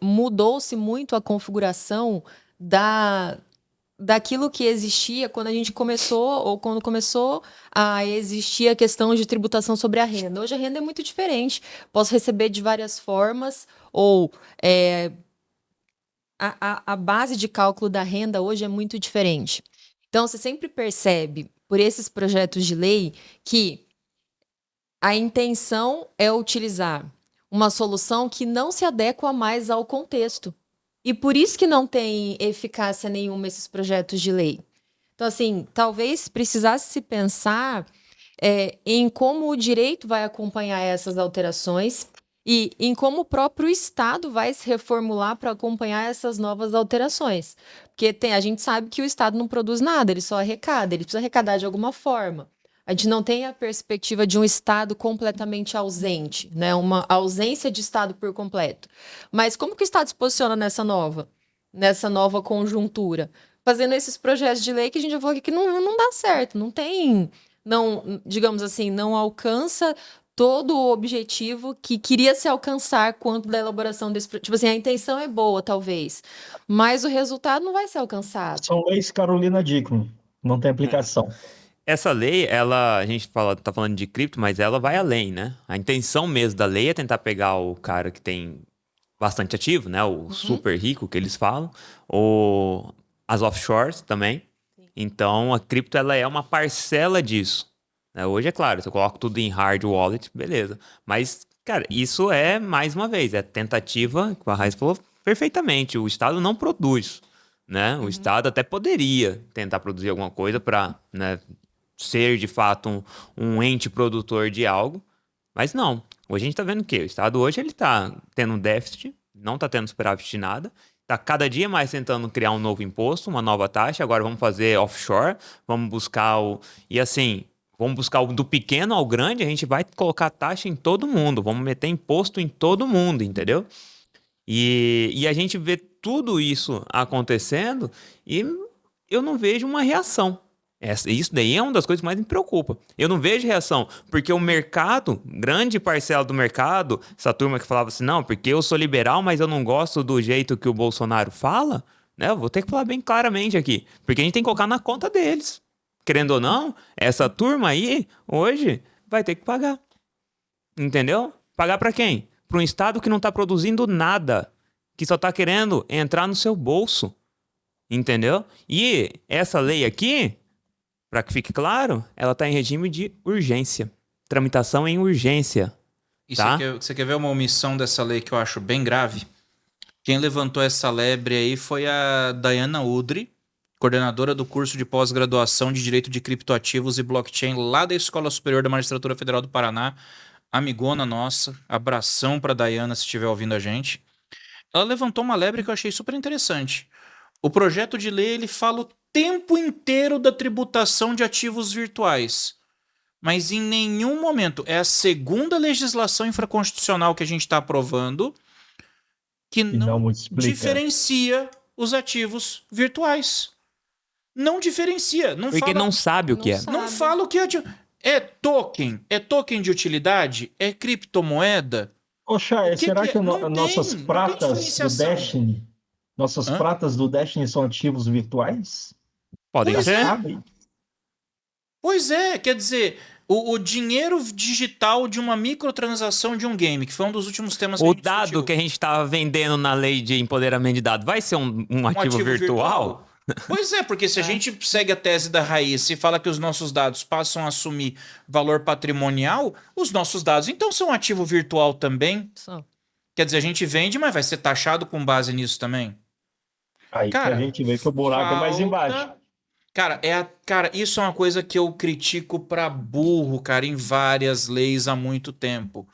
mudou-se muito a configuração daquilo que existia quando a gente começou, ou quando começou a existir a questão de tributação sobre a renda. Hoje a renda é muito diferente, posso receber de várias formas, ou a base de cálculo da renda hoje é muito diferente. Então, você sempre percebe, por esses projetos de lei, que a intenção é utilizar uma solução que não se adequa mais ao contexto. E por isso que não tem eficácia nenhuma esses projetos de lei. Então, assim, talvez precisasse se pensar em como o direito vai acompanhar essas alterações e em como o próprio Estado vai se reformular para acompanhar essas novas alterações. Porque a gente sabe que o Estado não produz nada, ele só arrecada, ele precisa arrecadar de alguma forma. A gente não tem a perspectiva de um Estado completamente ausente, né? Uma ausência de Estado por completo. Mas como que o Estado se posiciona nessa nova conjuntura? Fazendo esses projetos de lei que a gente já falou aqui que não dá certo, digamos assim, não alcança todo o objetivo que queria se alcançar quanto da elaboração desse... Tipo assim, a intenção é boa, talvez, mas o resultado não vai ser alcançado. São leis Carolina Dickmann, não tem aplicação. Essa lei, a gente tá falando de cripto, mas ela vai além, né? A intenção mesmo da lei é tentar pegar o cara que tem bastante ativo, né? O super rico que eles falam, ou as offshores também. Então, a cripto, ela é uma parcela disso. Né? Hoje, é claro, você coloca tudo em hard wallet, beleza. Mas, cara, isso é, mais uma vez, é tentativa, que a Raiz falou perfeitamente, o Estado não produz, né? O Estado até poderia tentar produzir alguma coisa para, né, ser, de fato, um ente produtor de algo, mas não. Hoje a gente tá vendo o quê? O Estado hoje, ele tá tendo um déficit, não tá tendo superávit de nada, tá cada dia mais tentando criar um novo imposto, uma nova taxa, agora vamos fazer offshore, vamos buscar vamos buscar do pequeno ao grande, a gente vai colocar taxa em todo mundo, vamos meter imposto em todo mundo, entendeu? E a gente vê tudo isso acontecendo e eu não vejo uma reação. Isso daí é uma das coisas que mais me preocupa. Eu não vejo reação, porque o mercado, grande parcela do mercado, essa turma que falava assim, não, porque eu sou liberal, mas eu não gosto do jeito que o Bolsonaro fala, né? Eu vou ter que falar bem claramente aqui, porque a gente tem que colocar na conta deles. Querendo ou não, essa turma aí, hoje, vai ter que pagar. Entendeu? Pagar pra quem? Pra um Estado que não tá produzindo nada, que só tá querendo entrar no seu bolso. Entendeu? E essa lei aqui, para que fique claro, ela está em regime de urgência. Tramitação em urgência. E Tá? você quer ver uma omissão dessa lei que eu acho bem grave? Quem levantou essa lebre aí foi a Dayana Udry, coordenadora do curso de pós-graduação de Direito de Criptoativos e Blockchain lá da Escola Superior da Magistratura Federal do Paraná. Amigona nossa. Abração para Dayana se estiver ouvindo a gente. Ela levantou uma lebre que eu achei super interessante. O projeto de lei ele fala o tempo inteiro da tributação de ativos virtuais. Mas em nenhum momento, é a segunda legislação infraconstitucional que a gente está aprovando que não diferencia os ativos virtuais. Não diferencia. Não porque fala, não sabe o que é. Não fala o que é. É token de utilidade? É criptomoeda? Ô, Chay, será que nossas não pratas do Destiny, pratas do Destiny são ativos virtuais? Podem ser. Pois é, quer dizer, o dinheiro digital de uma microtransação de um game, que foi um dos últimos temas que a gente discutiu. O dado que a gente estava vendendo na lei de empoderamento de dados vai ser um ativo virtual? Pois é, porque se a gente segue a tese da Raíssa e fala que os nossos dados passam a assumir valor patrimonial, os nossos dados então são ativo virtual também. Quer dizer, a gente vende, mas vai ser taxado com base nisso também. Aí cara, que a gente vê que o buraco é mais embaixo. Cara, isso é uma coisa que eu critico pra burro, cara, em várias leis há muito tempo.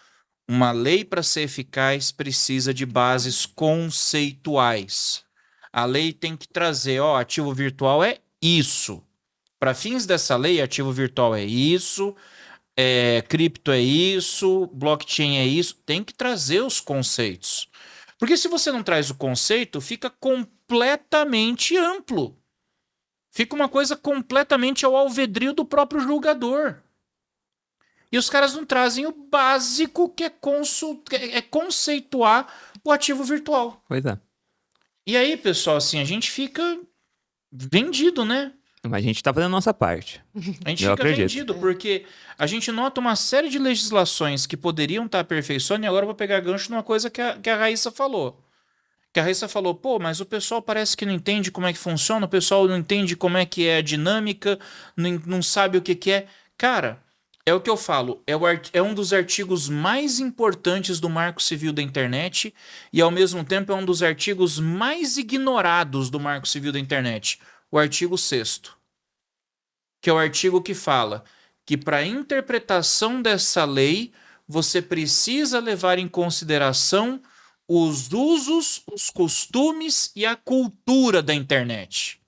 Uma lei para ser eficaz precisa de bases conceituais. A lei tem que trazer, ativo virtual é isso. Para fins dessa lei, ativo virtual é isso, cripto é isso, blockchain é isso. Tem que trazer os conceitos. Porque se você não traz o conceito, fica completamente amplo. Fica uma coisa completamente ao alvedrio do próprio julgador. E os caras não trazem o básico, que é conceituar o ativo virtual. Pois é. E aí, pessoal, assim, a gente fica vendido, né? Mas a gente tá fazendo a nossa parte. A gente Eu fica acredito. vendido, porque a gente nota uma série de legislações que poderiam estar aperfeiçoando, e agora eu vou pegar gancho numa coisa que a Raíssa falou. Que a Raíssa falou, pô, mas o pessoal parece que não entende como é que funciona, o pessoal não entende como é que é a dinâmica, não sabe o que é. Cara, é o que eu falo, é um dos artigos mais importantes do Marco Civil da Internet e, ao mesmo tempo, é um dos artigos mais ignorados do Marco Civil da Internet. O artigo 6º, que é o artigo que fala que, para a interpretação dessa lei, você precisa levar em consideração os usos, os costumes e a cultura da internet.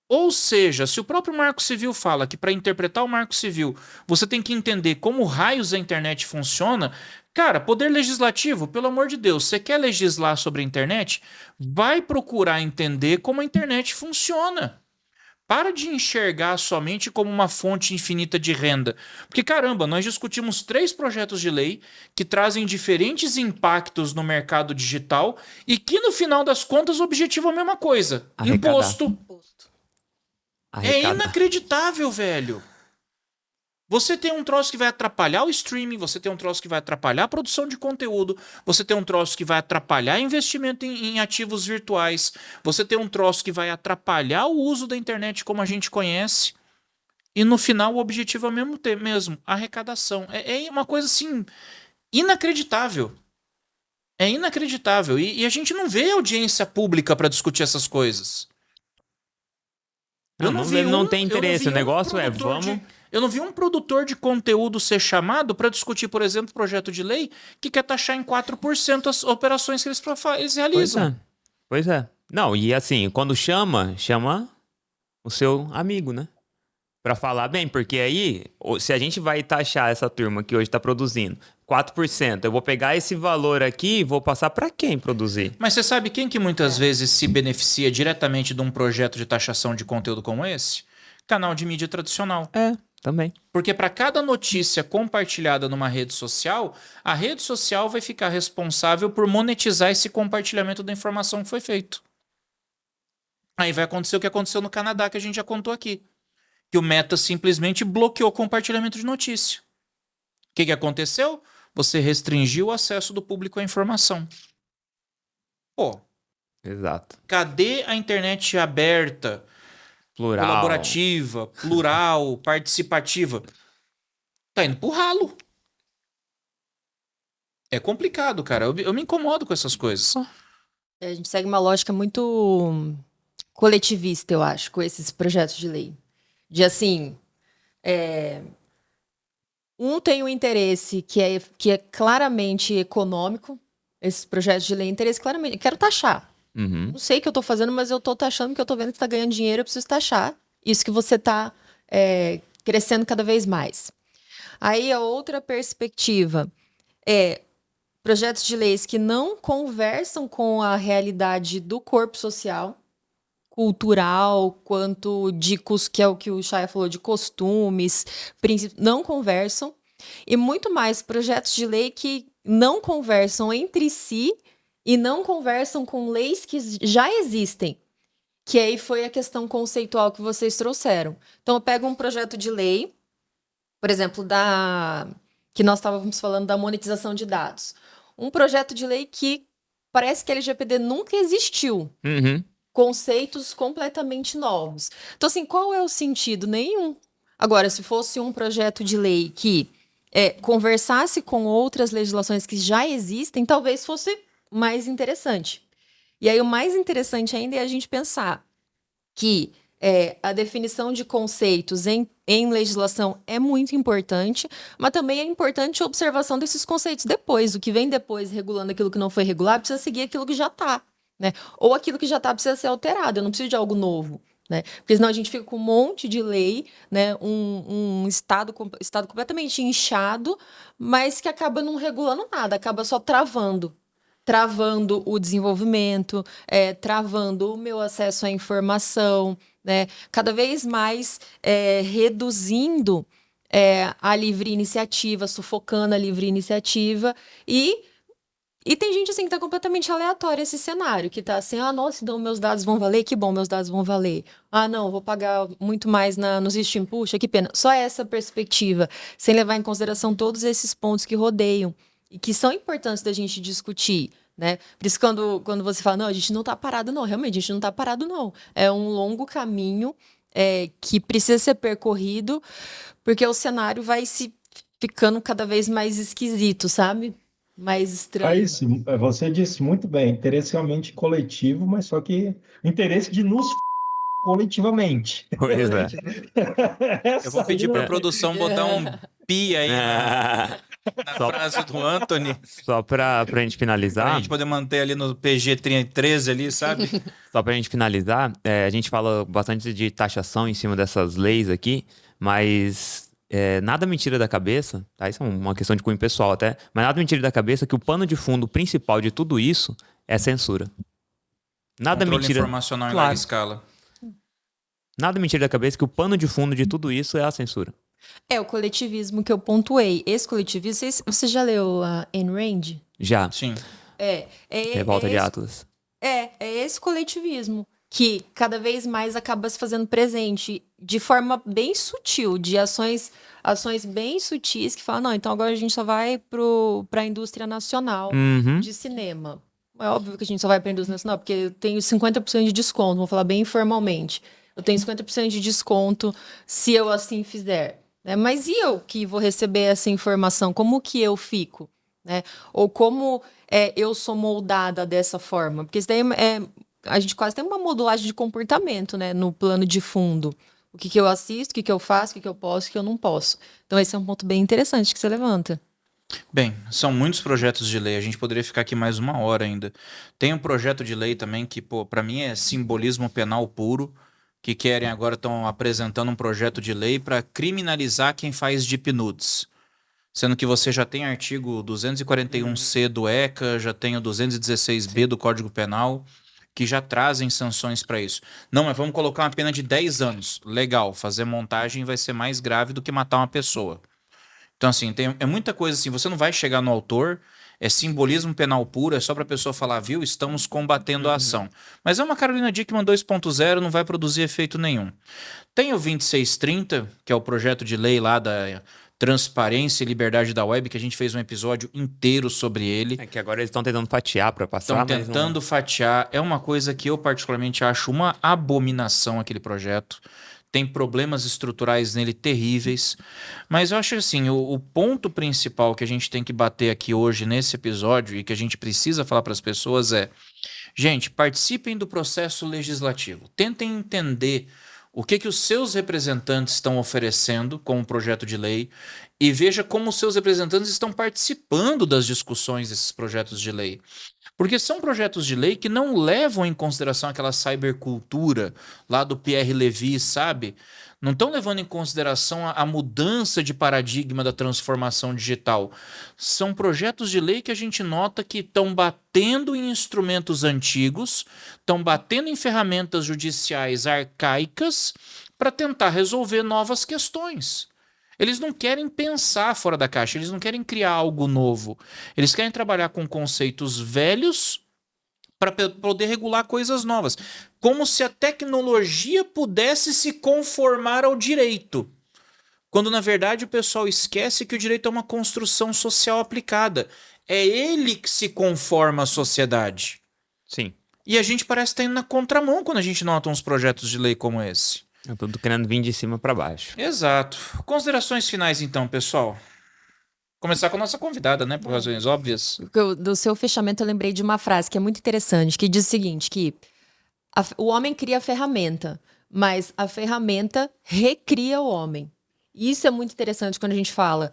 Ou seja, se o próprio Marco Civil fala que para interpretar o Marco Civil você tem que entender como raios a internet funciona, cara, poder legislativo, pelo amor de Deus, você quer legislar sobre a internet? Vai procurar entender como a internet funciona. Para de enxergar somente como uma fonte infinita de renda. Porque, caramba, nós discutimos 3 projetos de lei que trazem diferentes impactos no mercado digital e que, no final das contas, o objetivo é a mesma coisa. Arrecadar. Imposto. É Arrecada. inacreditável, velho. Você tem um troço que vai atrapalhar o streaming, você tem um troço que vai atrapalhar a produção de conteúdo, você tem um troço que vai atrapalhar investimento em ativos virtuais, você tem um troço que vai atrapalhar o uso da internet como a gente conhece, e no final o objetivo é mesmo arrecadação. É uma coisa assim, inacreditável. É inacreditável. E a gente não vê audiência pública para discutir essas coisas. Não tem interesse. O negócio é, vamos... Eu não vi um produtor de conteúdo ser chamado para discutir, por exemplo, projeto de lei que quer taxar em 4% as operações que eles realizam. Pois é. Não, e assim, quando chama o seu amigo, né? Pra falar bem, porque aí, se a gente vai taxar essa turma que hoje tá produzindo 4%, eu vou pegar esse valor aqui e vou passar pra quem produzir? Mas você sabe quem que muitas vezes se beneficia diretamente de um projeto de taxação de conteúdo como esse? Canal de mídia tradicional. Também. Porque para cada notícia compartilhada numa rede social, a rede social vai ficar responsável por monetizar esse compartilhamento da informação que foi feito. Aí vai acontecer o que aconteceu no Canadá, que a gente já contou aqui. Que o Meta simplesmente bloqueou o compartilhamento de notícia. O que aconteceu? Você restringiu o acesso do público à informação. Pô, Exato. cadê a internet aberta, Plural. colaborativa, plural, participativa? Tá indo pro ralo. É complicado, cara. Eu me incomodo com essas coisas. A gente segue uma lógica muito coletivista, eu acho, com esses projetos de lei. De assim, um tem um interesse que é claramente econômico. Esses projetos de lei, interesse claramente. Eu quero taxar. Uhum. Não sei o que eu tô fazendo, mas eu tô taxando porque eu tô vendo que tá ganhando dinheiro, eu preciso taxar. Isso que você tá crescendo cada vez mais. Aí a outra perspectiva é projetos de leis que não conversam com a realidade do corpo social, cultural, quanto que é o que o Chaya falou, de costumes, princípios, não conversam. E muito mais projetos de lei que não conversam entre si e não conversam com leis que já existem. Que aí foi a questão conceitual que vocês trouxeram. Então, eu pego um projeto de lei, por exemplo, que nós estávamos falando da monetização de dados. Um projeto de lei que parece que a LGPD nunca existiu. Uhum. Conceitos completamente novos. Então, assim, qual é o sentido? Nenhum. Agora, se fosse um projeto de lei que conversasse com outras legislações que já existem, talvez fosse mais interessante. E aí, o mais interessante ainda é a gente pensar que a definição de conceitos em legislação é muito importante, mas também é importante a observação desses conceitos depois. O que vem depois, regulando aquilo que não foi regulado, precisa seguir aquilo que já está. Né? Ou aquilo que já está precisa ser alterado, eu não preciso de algo novo. Né? Porque senão a gente fica com um monte de lei, né? um estado completamente inchado, mas que acaba não regulando nada, acaba só travando. travando o desenvolvimento, travando o meu acesso à informação, né? Cada vez mais reduzindo a livre iniciativa, sufocando a livre iniciativa e tem gente assim que tá completamente aleatória esse cenário, que tá assim, nossa, então meus dados vão valer, que bom, meus dados vão valer. Não, vou pagar muito mais nos Steam, puxa, que pena. Só essa perspectiva, sem levar em consideração todos esses pontos que rodeiam e que são importantes da gente discutir, né? Por isso quando você fala, não, a gente não tá parado não, realmente, a gente não tá parado não. É um longo caminho que precisa ser percorrido, porque o cenário vai se ficando cada vez mais esquisito, sabe? Mais estranho. Aí, sim, você disse muito bem, interesse realmente coletivo, mas só que interesse de nos coletivamente. Pois é. Eu vou pedir para a produção botar um pi aí na Só- frase do Anthony, Só pra gente pra finalizar, gente poder manter ali no PG 13 ali, sabe? a gente fala bastante de taxação em cima dessas leis aqui, mas nada me tira da cabeça, tá? Isso é uma questão de cunho pessoal até, mas nada me tira da cabeça que o pano de fundo principal de tudo isso é censura. Nada me Controle tira, informacional em Claro. larga escala. nada me tira da cabeça que o pano de fundo de tudo isso é a censura. É o coletivismo que eu pontuei. Esse coletivismo, você já leu a Ayn Rand? Já, Sim. Revolta de esse, Atlas. é esse coletivismo que cada vez mais acaba se fazendo presente de forma bem sutil, de ações bem sutis que falam, não, então agora a gente só vai para a indústria nacional Uhum. de cinema. É óbvio que a gente só vai para a indústria nacional, porque eu tenho 50% de desconto, vou falar bem informalmente. Eu tenho 50% de desconto se eu assim fizer. Né? Mas e eu que vou receber essa informação? Como que eu fico? Né? Ou como eu sou moldada dessa forma? Porque isso daí a gente quase tem uma modulagem de comportamento, né? No plano de fundo. O que eu assisto, o que eu faço, o que eu posso, o que eu não posso. Então esse é um ponto bem interessante que você levanta. Bem, são muitos projetos de lei, a gente poderia ficar aqui mais uma hora ainda. Tem um projeto de lei também que, para mim é simbolismo penal puro, que querem agora, estão apresentando um projeto de lei para criminalizar quem faz deep nudes. Sendo que você já tem artigo 241C do ECA, já tem o 216B do Código Penal, que já trazem sanções para isso. Não, mas vamos colocar uma pena de 10 anos. Legal, fazer montagem vai ser mais grave do que matar uma pessoa. Então, assim, é muita coisa assim, você não vai chegar no autor, é simbolismo penal puro, é só pra pessoa falar, viu, estamos combatendo a ação. Mas é uma Carolina Dickmann 2.0, não vai produzir efeito nenhum. Tem o 2630, que é o projeto de lei lá da transparência e liberdade da web, que a gente fez um episódio inteiro sobre ele. É que agora eles estão tentando fatiar pra passar. Estão mas não- tentando fatiar. É uma coisa que eu particularmente acho uma abominação aquele projeto. Tem problemas estruturais nele terríveis. Mas eu acho assim, o ponto principal que a gente tem que bater aqui hoje nesse episódio e que a gente precisa falar para as pessoas é: gente, participem do processo legislativo. Tentem entender o que os seus representantes estão oferecendo como projeto de lei e veja como os seus representantes estão participando das discussões desses projetos de lei. Porque são projetos de lei que não levam em consideração aquela cybercultura lá do Pierre Levy, sabe? Não estão levando em consideração a mudança de paradigma da transformação digital. São projetos de lei que a gente nota que estão batendo em instrumentos antigos, estão batendo em ferramentas judiciais arcaicas para tentar resolver novas questões. Eles não querem pensar fora da caixa, eles não querem criar algo novo. Eles querem trabalhar com conceitos velhos para poder regular coisas novas. Como se a tecnologia pudesse se conformar ao direito. Quando, na verdade, o pessoal esquece que o direito é uma construção social aplicada. É ele que se conforma à sociedade. Sim. E a gente parece estar indo na contramão quando a gente nota uns projetos de lei como esse. É tudo querendo vir de cima pra baixo. Exato. Considerações finais, então, pessoal. Começar com a nossa convidada, né? Por razões óbvias. Do seu fechamento, eu lembrei de uma frase que é muito interessante, que diz o seguinte, que o homem cria a ferramenta, mas a ferramenta recria o homem. Isso é muito interessante quando a gente fala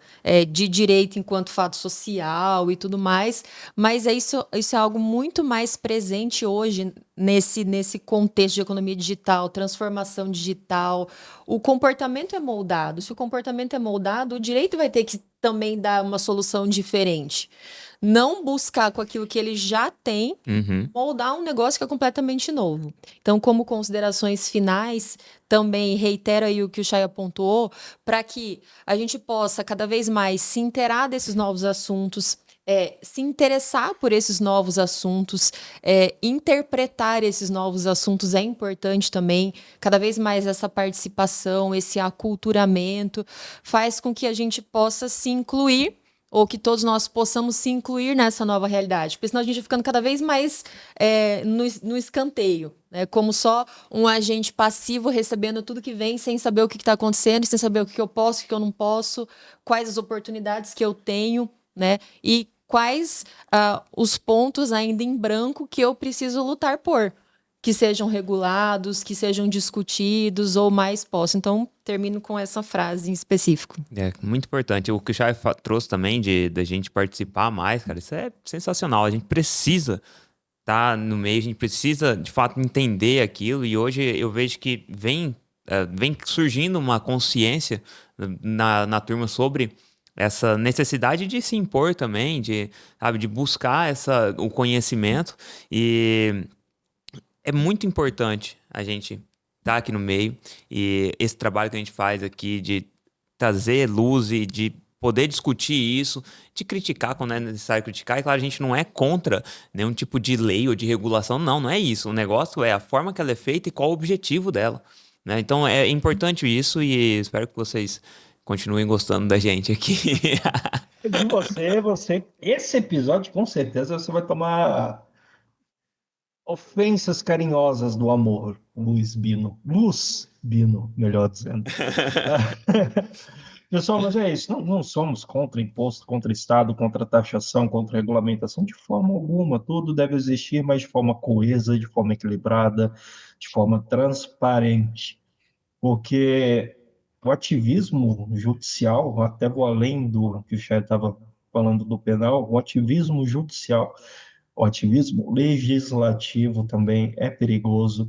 de direito enquanto fato social e tudo mais, mas isso é algo muito mais presente hoje nesse contexto de economia digital, transformação digital, o comportamento é moldado. Se o comportamento é moldado, o direito vai ter que também dar uma solução diferente. Não buscar com aquilo que ele já tem, moldar um negócio que é completamente novo. Então, como considerações finais, também reitero aí o que o Chay apontou, para que a gente possa cada vez mais se inteirar desses novos assuntos, se interessar por esses novos assuntos, interpretar esses novos assuntos é importante também. Cada vez mais essa participação, esse aculturamento faz com que a gente possa se incluir, ou que todos nós possamos se incluir nessa nova realidade. Porque senão a gente vai ficando cada vez mais no escanteio, né? Como só um agente passivo recebendo tudo que vem sem saber o que está acontecendo, sem saber o que eu posso, o que eu não posso, quais as oportunidades que eu tenho, né? E quais os pontos ainda em branco que eu preciso lutar por, que sejam regulados, que sejam discutidos ou mais posso. Então, termino com essa frase em específico. É muito importante. O que o Chay trouxe também da gente participar mais, cara, isso é sensacional. A gente precisa estar no meio, a gente precisa, de fato, entender aquilo. E hoje eu vejo que vem surgindo uma consciência na turma sobre essa necessidade de se impor também, de buscar o conhecimento. E é muito importante a gente estar aqui no meio, e esse trabalho que a gente faz aqui de trazer luz e de poder discutir isso, de criticar quando é necessário criticar. E claro, a gente não é contra nenhum tipo de lei ou de regulação, não é isso. O negócio é a forma que ela é feita e qual o objetivo dela, né? Então é importante isso, e espero que vocês continuem gostando da gente aqui. De você, esse episódio, com certeza, você vai tomar ofensas carinhosas do amor, Luz Bino, melhor dizendo. Pessoal, mas é isso, não somos contra imposto, contra Estado, contra taxação, contra regulamentação, de forma alguma. Tudo deve existir, mas de forma coesa, de forma equilibrada, de forma transparente. Porque o ativismo judicial, até vou além do que o Chay estava falando do penal, o ativismo judicial, o ativismo legislativo também é perigoso.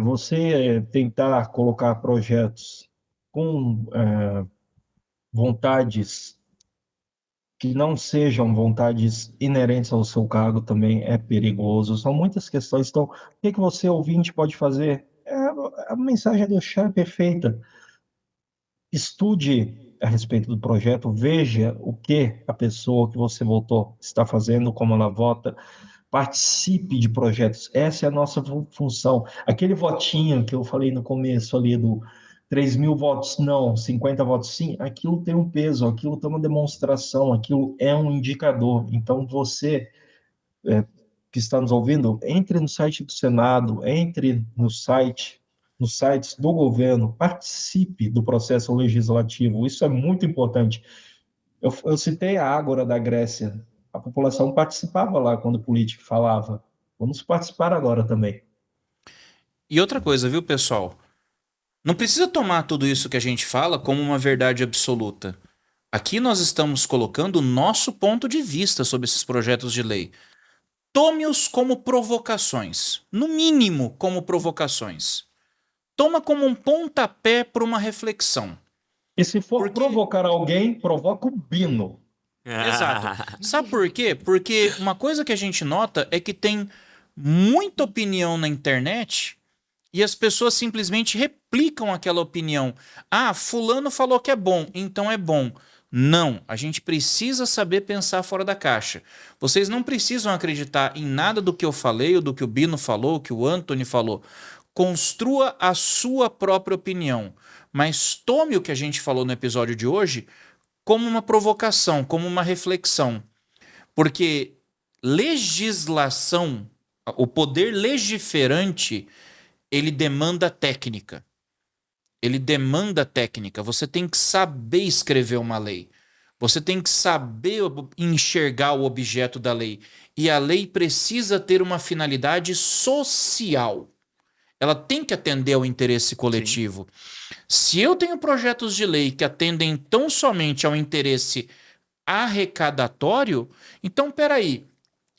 Você tentar colocar projetos com vontades que não sejam vontades inerentes ao seu cargo também é perigoso. São muitas questões. Então, o que você, ouvinte, pode fazer? A mensagem do Chay é perfeita. Estude a respeito do projeto, veja o que a pessoa que você votou está fazendo, como ela vota, participe de projetos. Essa é a nossa função. Aquele votinho que eu falei no começo ali do 3.000 votos não, 50 votos sim, aquilo tem um peso, aquilo tem uma demonstração, aquilo é um indicador. Então, você que está nos ouvindo, entre no site do Senado, entre nos sites do governo, participe do processo legislativo. Isso é muito importante. Eu citei a Ágora da Grécia. A população participava lá quando o político falava. Vamos participar agora também. E outra coisa, viu, pessoal? Não precisa tomar tudo isso que a gente fala como uma verdade absoluta. Aqui nós estamos colocando o nosso ponto de vista sobre esses projetos de lei. Tome-os como provocações, no mínimo como provocações. Toma como um pontapé para uma reflexão. E se for provocar alguém, provoca o Bino. Exato. Sabe por quê? Porque uma coisa que a gente nota é que tem muita opinião na internet e as pessoas simplesmente replicam aquela opinião. Ah, fulano falou que é bom, então é bom. Não, a gente precisa saber pensar fora da caixa. Vocês não precisam acreditar em nada do que eu falei, ou do que o Bino falou, que o Anthony falou. Construa a sua própria opinião, mas tome o que a gente falou no episódio de hoje como uma provocação, como uma reflexão. Porque legislação, o poder legiferante, ele demanda técnica. Ele demanda técnica. Você tem que saber escrever uma lei. Você tem que saber enxergar o objeto da lei. E a lei precisa ter uma finalidade social. Ela tem que atender ao interesse coletivo. Sim. Se eu tenho projetos de lei que atendem tão somente ao interesse arrecadatório, então, peraí,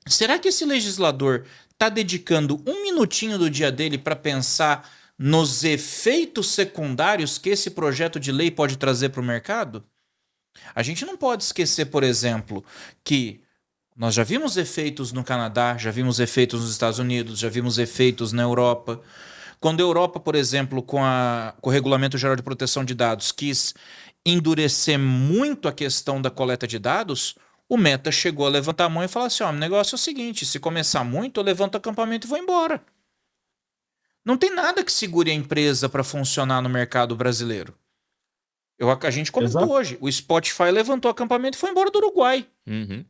será que esse legislador tá dedicando um minutinho do dia dele para pensar nos efeitos secundários que esse projeto de lei pode trazer para o mercado? A gente não pode esquecer, por exemplo, que nós já vimos efeitos no Canadá, já vimos efeitos nos Estados Unidos, já vimos efeitos na Europa. Quando a Europa, por exemplo, com o Regulamento Geral de Proteção de Dados, quis endurecer muito a questão da coleta de dados, o Meta chegou a levantar a mão e falar assim, ó, o negócio é o seguinte, se começar muito, eu levanto o acampamento e vou embora. Não tem nada que segure a empresa para funcionar no mercado brasileiro. A gente comentou Exato. hoje, o Spotify levantou o acampamento e foi embora do Uruguai. Uhum.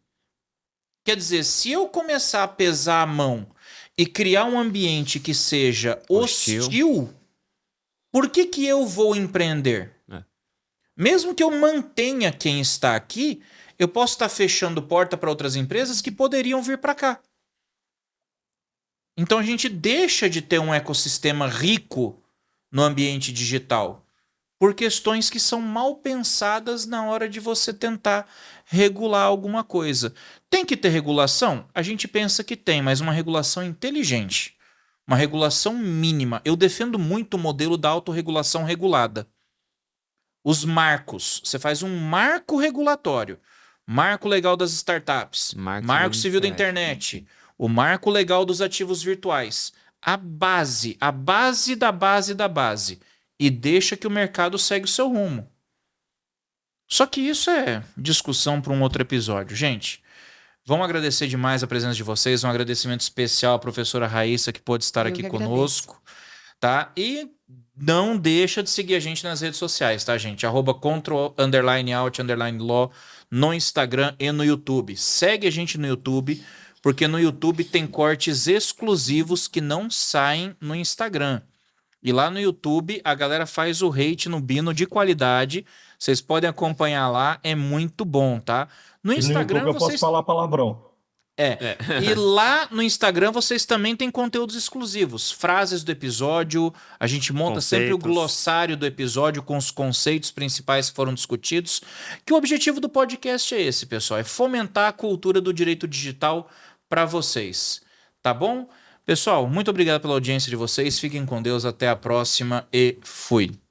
Quer dizer, se eu começar a pesar a mão e criar um ambiente que seja hostil, por que eu vou empreender? Mesmo que eu mantenha quem está aqui, eu posso estar fechando porta para outras empresas que poderiam vir para cá. Então a gente deixa de ter um ecossistema rico no ambiente digital por questões que são mal pensadas na hora de você tentar regular alguma coisa. Tem que ter regulação? A gente pensa que tem, mas uma regulação inteligente. Uma regulação mínima. Eu defendo muito o modelo da autorregulação regulada. Os marcos. Você faz um marco regulatório. Marco legal das startups. Marco civil da internet. O marco legal dos ativos virtuais. A base da base da base. E deixa que o mercado segue o seu rumo. Só que isso é discussão para um outro episódio. Gente, vamos agradecer demais a presença de vocês. Um agradecimento especial à professora Raíssa, que pôde estar aqui conosco. Tá? E não deixa de seguir a gente nas redes sociais, tá, gente? @control_out_law no Instagram e no YouTube. Segue a gente no YouTube, porque no YouTube tem cortes exclusivos que não saem no Instagram. E lá no YouTube a galera faz o hate no Bino de qualidade. Vocês podem acompanhar lá, é muito bom, tá? No Instagram YouTube eu posso falar palavrão. E lá no Instagram vocês também têm conteúdos exclusivos, frases do episódio, a gente monta sempre o glossário do episódio com os conceitos principais que foram discutidos, que o objetivo do podcast é esse, pessoal, é fomentar a cultura do direito digital para vocês, tá bom? Pessoal, muito obrigado pela audiência de vocês, fiquem com Deus, até a próxima e fui!